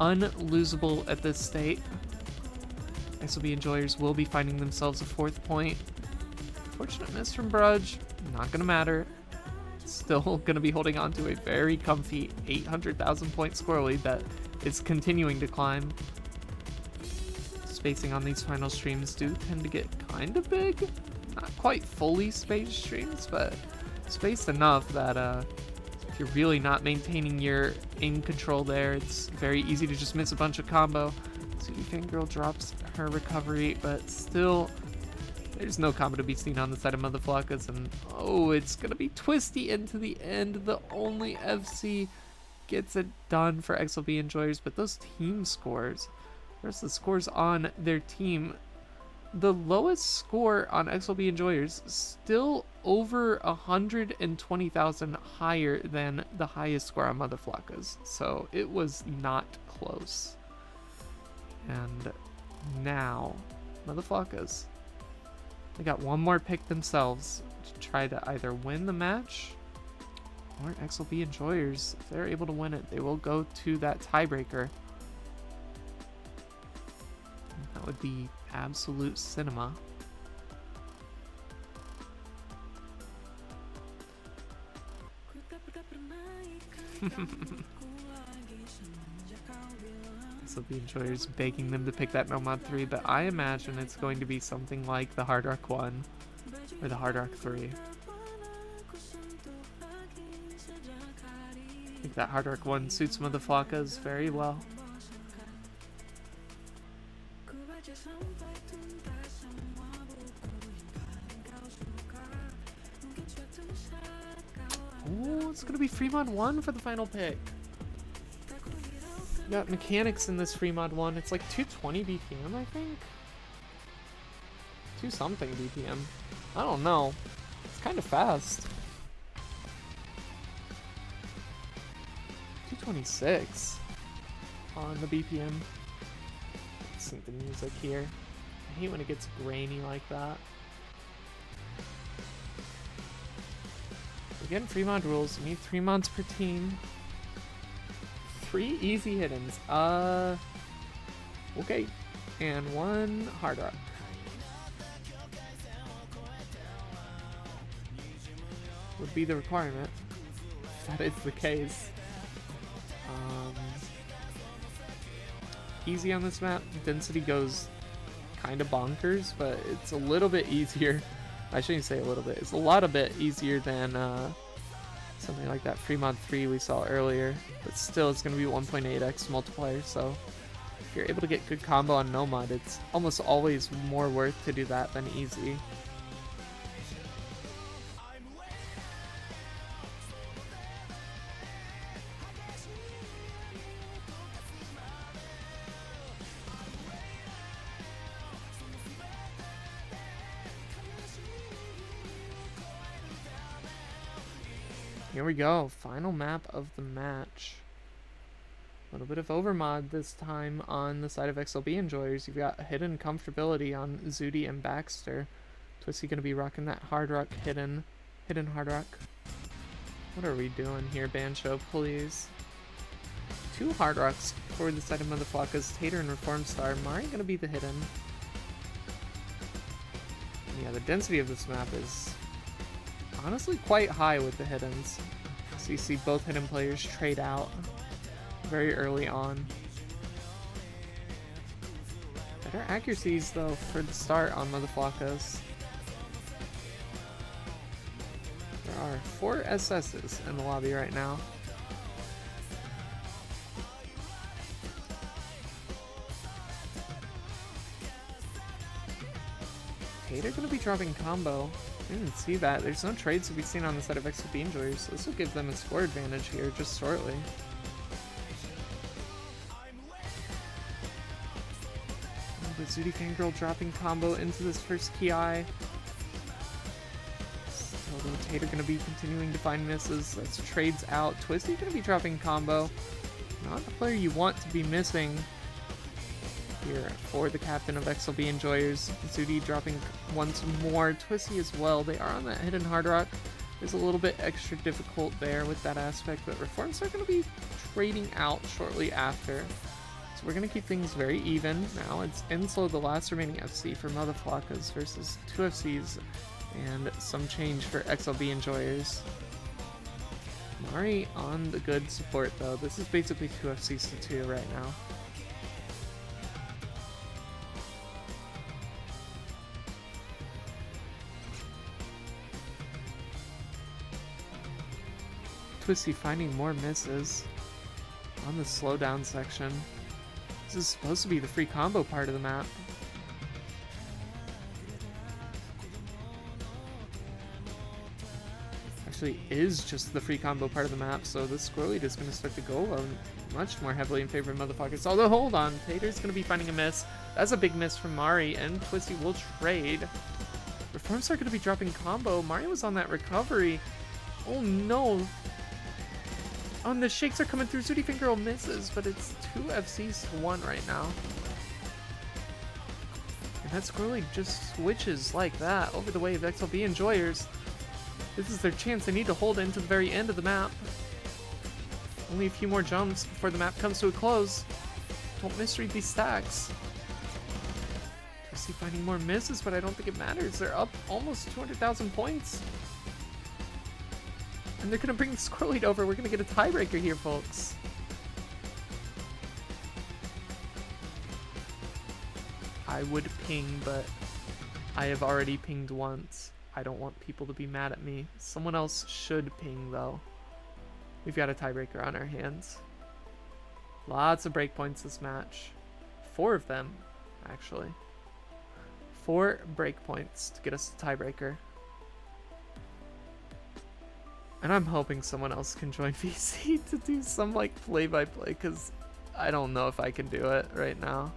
Unlosable at this state. XLB enjoyers will be finding themselves a 4th point. Fortunate miss from Brudge, not gonna matter. Still gonna be holding on to a very comfy 800,000 point score lead that is continuing to climb. Spacing on these final streams do tend to get kind of big. Not quite fully spaced streams, but spaced enough that if you're really not maintaining your aim control there, it's very easy to just miss a bunch of combo. Zooty Fangirl drops her recovery, but still, there's no combo to be seen on the side of Motherflockas, and oh, it's gonna be Twisty into the end. The only FC gets it done for XLB enjoyers, but those team scores, there's the scores on their team. The lowest score on XLB enjoyers still over 120,000 higher than the highest score on Motherflockas, so it was not close. And now Motherflockas, they got one more pick themselves to try to either win the match, or XLB enjoyers, if they're able to win it, they will go to that tiebreaker. That would be absolute cinema. XLB enjoyers begging them to pick that Nomad 3, but I imagine it's going to be something like the Hard Rock 1 or the Hard Rock 3. I think that Hard Rock 1 suits Motherflockas very well. Oh, it's gonna be Fremont 1 for the final pick. You got mechanics in this Fremont 1. It's like 220 BPM, I think. 2 something BPM. I don't know. It's kind of fast. 226 on the BPM. Let's sync the music here. I hate when it gets grainy like that. Again, Fremont rules. You need 3 mods per team. 3 easy hit-ins. Okay. And 1 hard rock. Would be the requirement. If that is the case. Easy on this map. Density goes kind of bonkers, but it's a little bit easier. I shouldn't say a little bit. It's a lot of bit easier than something like that Fremont 3 we saw earlier. But still, it's going to be 1.8x multiplier, so if you're able to get good combo on Nomad, it's almost always more worth to do that than easy. Here we go, final map of the match. little bit of overmod this time on the side of XLB enjoyers. You've got hidden comfortability on Zudi and Baxter. Twisty going to be rocking that hard rock hidden hard rock. What are we doing here, Bancho? Please. 2 hard rocks for the side of Mother Flockas, Tater and Reform Star. Mari going to be the hidden. Yeah, the density of this map is honestly quite high with the hiddens. So you see both hidden players trade out very early on. Better accuracies though for the start on Mother Flockas. There are 4 SS's in the lobby right now. Tater gonna be dropping combo. I didn't see that. There's no trades to be seen on the side of XLB enjoyers, so this will give them a score advantage here just shortly. The Zudi Fangirl dropping combo into this first Ki. Although Tater gonna be continuing to find misses. That's trades out. Twisty gonna be dropping combo. Not the player you want to be missing here for the captain of XLB enjoyers. Zudi dropping once more. Twisty as well. They are on that hidden hard rock. It's a little bit extra difficult there with that aspect, but Reforms are going to be trading out shortly after. So we're going to keep things very even. Now it's Enslow, the last remaining FC for Mother Flockas versus 2 FCs and some change for XLB enjoyers. Mari on the good support though. This is basically 2 FCs to 2 right now. Twisty finding more misses on the slowdown section. This is supposed to be the free combo part of the map. Actually is just the free combo part of the map, so this score lead is going to start to go much more heavily in favor of motherfuckers. Although, hold on, Tater's going to be finding a miss. That's a big miss from Mari, and Twisty will trade. Reforms are going to be dropping combo. Mari was on that recovery. Oh no. Oh, the shakes are coming through. Zudi Fangirl misses, but it's 2 FCs to 1 right now. And that score lead just switches like that over the way of XLB enjoyers. This is their chance. They need to hold into the very end of the map. Only a few more jumps before the map comes to a close. Don't misread these stacks. Twisty finding more misses, but I don't think it matters. They're up almost 200,000 points. And they're going to bring the score lead over. We're going to get a tiebreaker here, folks. I would ping, but I have already pinged once. I don't want people to be mad at me. Someone else should ping, though. We've got a tiebreaker on our hands. Lots of breakpoints this match. 4 of them, actually. 4 breakpoints to get us a tiebreaker. And I'm hoping someone else can join VC to do some, like, play-by-play, because I don't know if I can do it right now.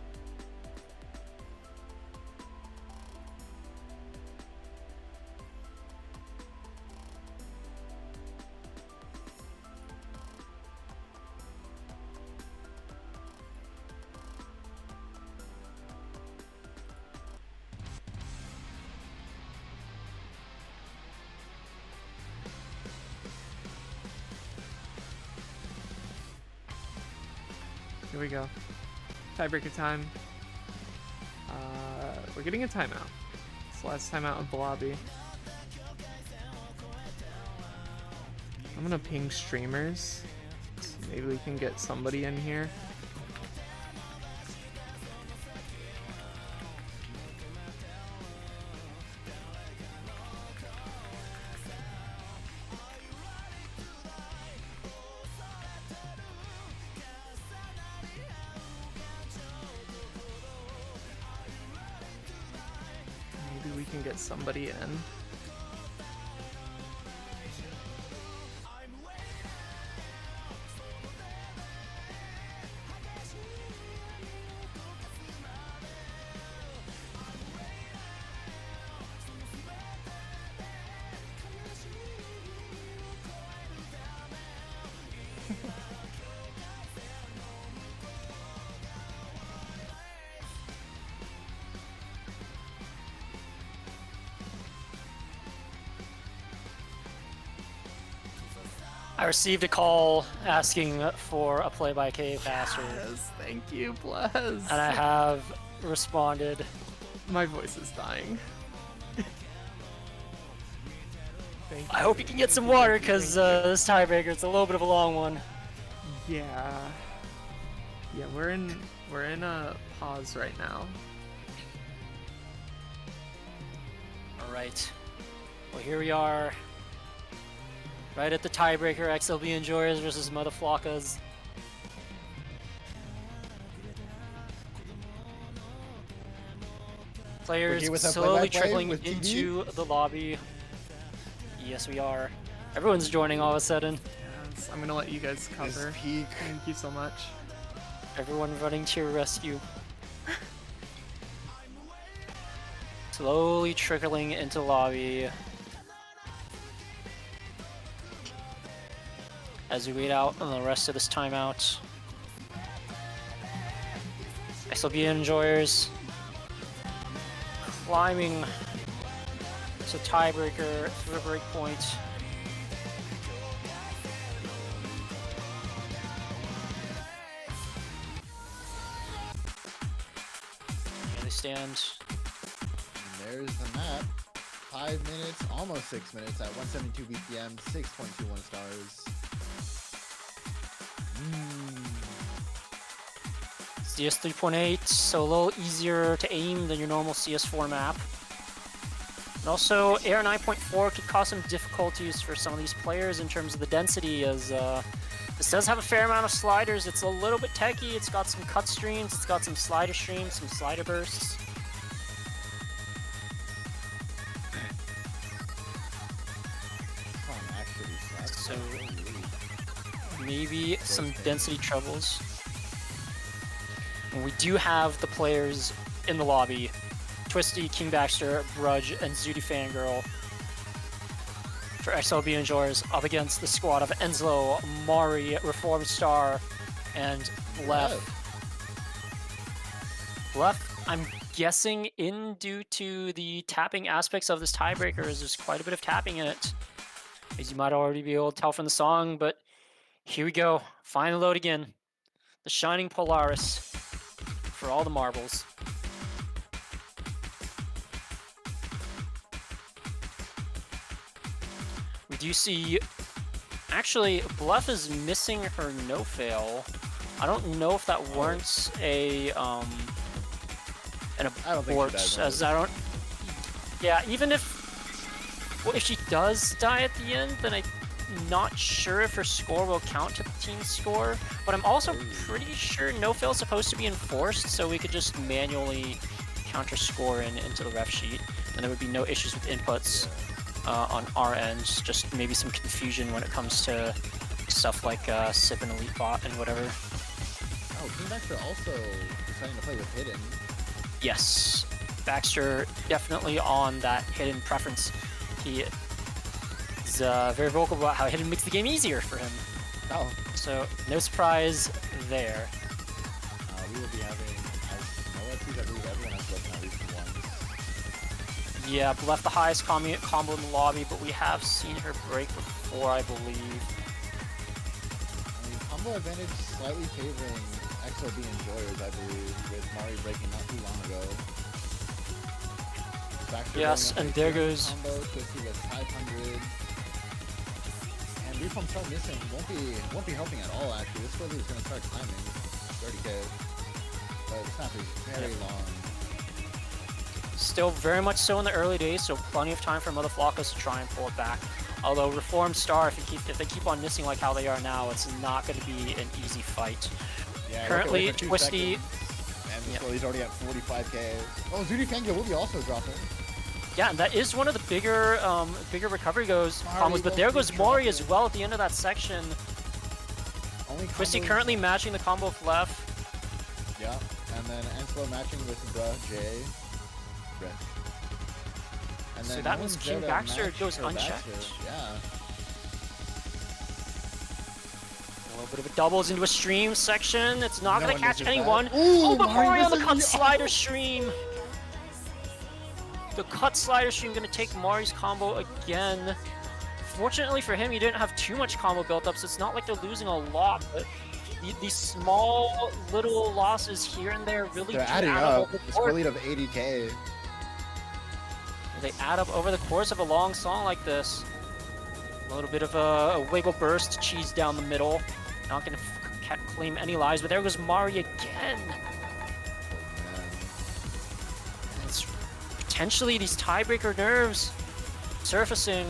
Here we go. Tiebreaker time. We're getting a timeout. It's the last timeout of the lobby. I'm gonna ping streamers. So maybe we can get somebody in here. Somebody in. I received a call asking for a play-by-play passer. Yes, thank you, bless. And I have responded. My voice is dying. Thank you. I hope you can get some water, because this tiebreaker is a little bit of a long one. Yeah. Yeah, we're in a pause right now. All right. Well, here we are. Right at the tiebreaker, XLB Enjoyers versus mutha flockas. Players slowly trickling into the lobby. Yes, we are. Everyone's joining all of a sudden. Yes, I'm gonna let you guys cover. Thank you so much. Everyone running to your rescue. Slowly trickling into the lobby. As we wait out on the rest of this timeout. XLB Enjoyers climbing to tiebreaker through the break point. Here they stand. And there's the map. 5 minutes, almost 6 minutes at 172 BPM, 6.21 stars. CS 3.8, so a little easier to aim than your normal CS4 map. And also, Air 9.4 could cause some difficulties for some of these players in terms of the density, as this does have a fair amount of sliders. It's a little bit techy, it's got some cut streams, it's got some slider streams, some slider bursts. So, maybe some density troubles. And we do have the players in the lobby. Twisty, King Baxter, Brudge, and Zooty Fangirl for XLB Enjoyers up against the squad of Enslow, Mari, Reformed Star, and Lef. Lef, I'm guessing in due to the tapping aspects of this tiebreaker, is there's quite a bit of tapping in it, as you might already be able to tell from the song, but here we go. Final load again. The Shining Polaris for all the marbles. We do see, actually, Bluff is missing her no-fail. I don't know if that warrants an abort, as I don't, yeah, even if, well, if she does die at the end, then I'm not sure if her score will count to the team score, but I'm also pretty sure no-fail is supposed to be enforced, so we could just manually count her score into the ref sheet, and there would be no issues with inputs on our end, just maybe some confusion when it comes to stuff like SIP and Elite Bot and whatever. Oh, King Baxter also deciding to play with Hidden. Yes, Baxter definitely on that Hidden preference. He is very vocal about how Hidden makes the game easier for him. Oh. So, no surprise there. We will be having, I believe everyone has broken at least once. Yeah, left the highest combo in the lobby, but we have seen her break before, I believe. I mean, combo advantage slightly favoring XLB Enjoyers, I believe, with Mari breaking not too long ago. Baxter yes, and there goes combo, Twisty with 500. And Reform start missing won't be helping at all, actually. This Squirrely is going to start climbing 30k. But the snap is very long. Still very much so in the early days, so plenty of time for mutha flockas to try and pull it back. Although Reformed Star, if they keep on missing like how they are now, it's not going to be an easy fight. Yeah, currently, Twisty... And the Squirrely's already at 45k. Oh, Zooty Fangirl will be also dropping. Yeah, and that is one of the bigger recovery combos, but there goes Mori as well at the end of that section. Twisty currently matching the combo with Left. Yeah, and then Enslow matching with J. And so that means King Baxter goes unchecked. Yeah. A little bit of a doubles into a stream section. It's not going to catch anyone. Ooh, but Mori on the cut slider stream. The cut slider stream going to take Mari's combo again. Fortunately for him, he didn't have too much combo built up, so it's not like they're losing a lot, but these small little losses here and there really They're do adding add up. over the The course. score lead of 80K. They add up over the course of a long song like this. A little bit of a wiggle burst, cheese down the middle. Not gonna claim any lives, but there goes Mari again. And it's potentially these tiebreaker nerves surfacing,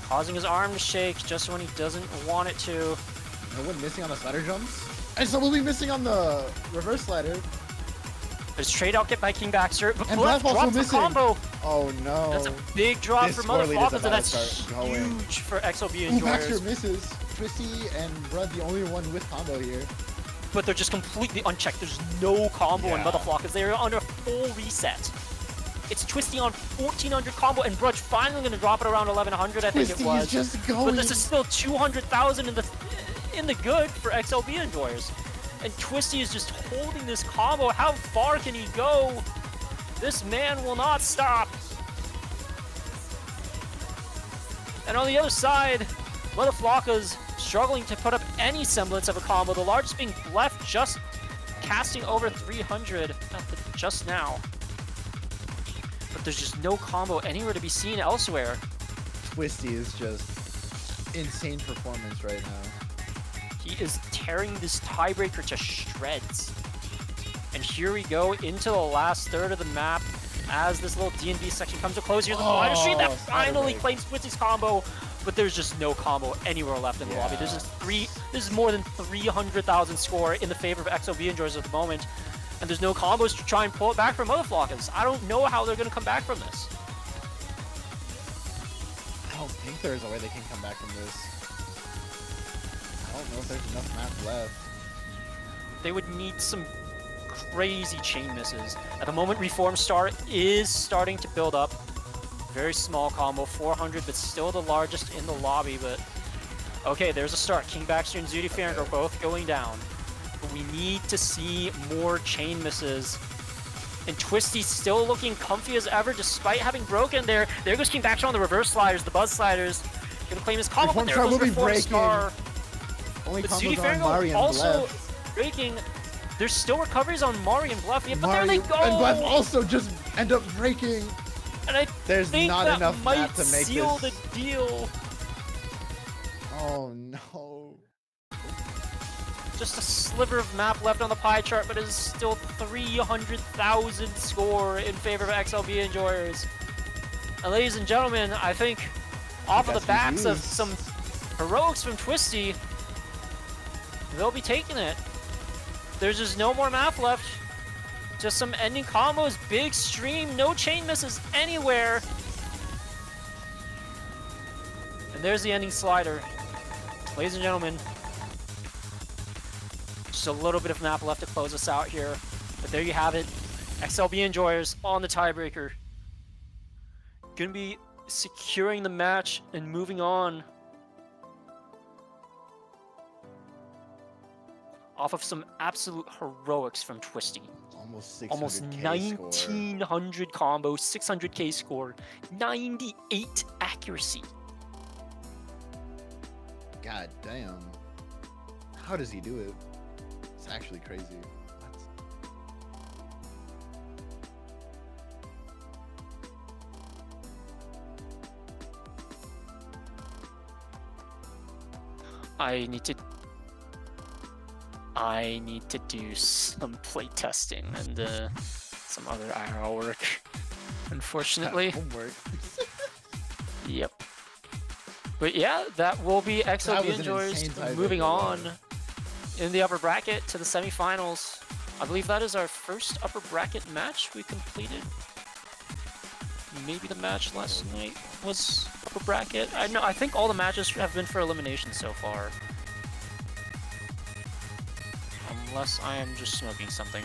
causing his arm to shake just when he doesn't want it to. No one missing on the slider jumps. And someone will be missing on the reverse slider. There's trade out get by King Baxter, but And Bluff Bluff also drops the missing. combo. Oh no. That's a big drop This for score lead is Motherfuckers, and about to that's start going. huge for XOB Ooh, Baxter enjoyers. misses. Twisty and Brud the only one with combo here. But they're just completely unchecked. There's no combo in Yeah. Motherfuckers. They're under full reset. It's Twisty on 1400 combo, and Brudge finally going to drop it around 1100, I think Twisty it was. is just going. But this is still 200,000 in the good for XLB enjoyers. And Twisty is just holding this combo. How far can he go? This man will not stop. And on the other side, Flockas struggling to put up any semblance of a combo. The largest being left just casting over 300 just now. But there's just no combo anywhere to be seen elsewhere. Twisty is just insane performance right now. He is tearing this tiebreaker to shreds. And here we go into the last third of the map as this little D&D section comes to close. Here's the Collider Street that finally claims Twisty's combo, but there's just no combo anywhere left in the lobby. This is more than 300,000 score in the favor of XOB enjoyers at the moment, and there's no combos to try and pull it back from Motherflockers. I don't know how they're going to come back from this. I don't think there's a way they can come back from this. I don't know if there's enough map left. They would need some crazy chain misses. At the moment, Reform Star is starting to build up. Very small combo, 400, but still the largest in the lobby. But okay, there's a start. King Baxter and Zudi Farron are both going down. But we need to see more chain misses. And Twisty still looking comfy as ever, despite having broken there. There goes King Baxter on the reverse sliders, the buzz sliders. Gonna claim his combo, but there goes Reform Star. Only But combos Zudi on Farron Mari and also Bluff. breaking. There's still recoveries on Mari and Bluff, but there they go! And Bluff also just end up breaking. And I There's think not that enough might map to make seal this. the deal. Oh no. Just a sliver of map left on the pie chart, but it is still 300,000 score in favor of XLB enjoyers. And ladies and gentlemen, I think off of the backs of some heroics from Twisty, they'll be taking it. There's just no more map left. Just some ending combos, big stream, no chain misses anywhere. And there's the ending slider. Ladies and gentlemen, just a little bit of map left to close us out here. But there you have it. XLB enjoyers on the tiebreaker. Gonna be securing the match and moving on. Off of some absolute heroics from Twisty. Almost 600K Almost score. 1900 combo, 600k score, 98 accuracy. God damn. How does he do it? It's actually crazy. I need to do some playtesting and some other IRL work, unfortunately. Homework. Yep. But yeah, that will be That XOB was an enjoyers insane tiebreaker, moving on wow. in the upper bracket to the semifinals. I believe that is our first upper bracket match we completed. Maybe the match last night was upper bracket. I think all the matches have been for elimination so far. Unless I am just smoking something.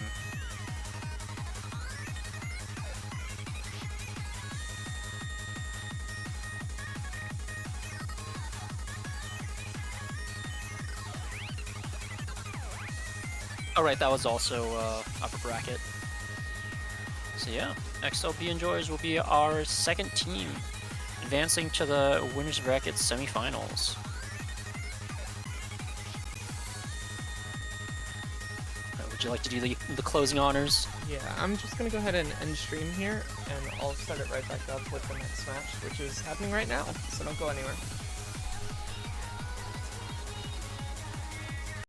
Alright, that was also upper bracket. So yeah, XLB enjoyers will be our second team advancing to the winners bracket semifinals. Would you like to do the closing honors? Yeah, I'm just gonna go ahead and end stream here, and I'll start it right back up with the next match, which is happening right now. So don't go anywhere.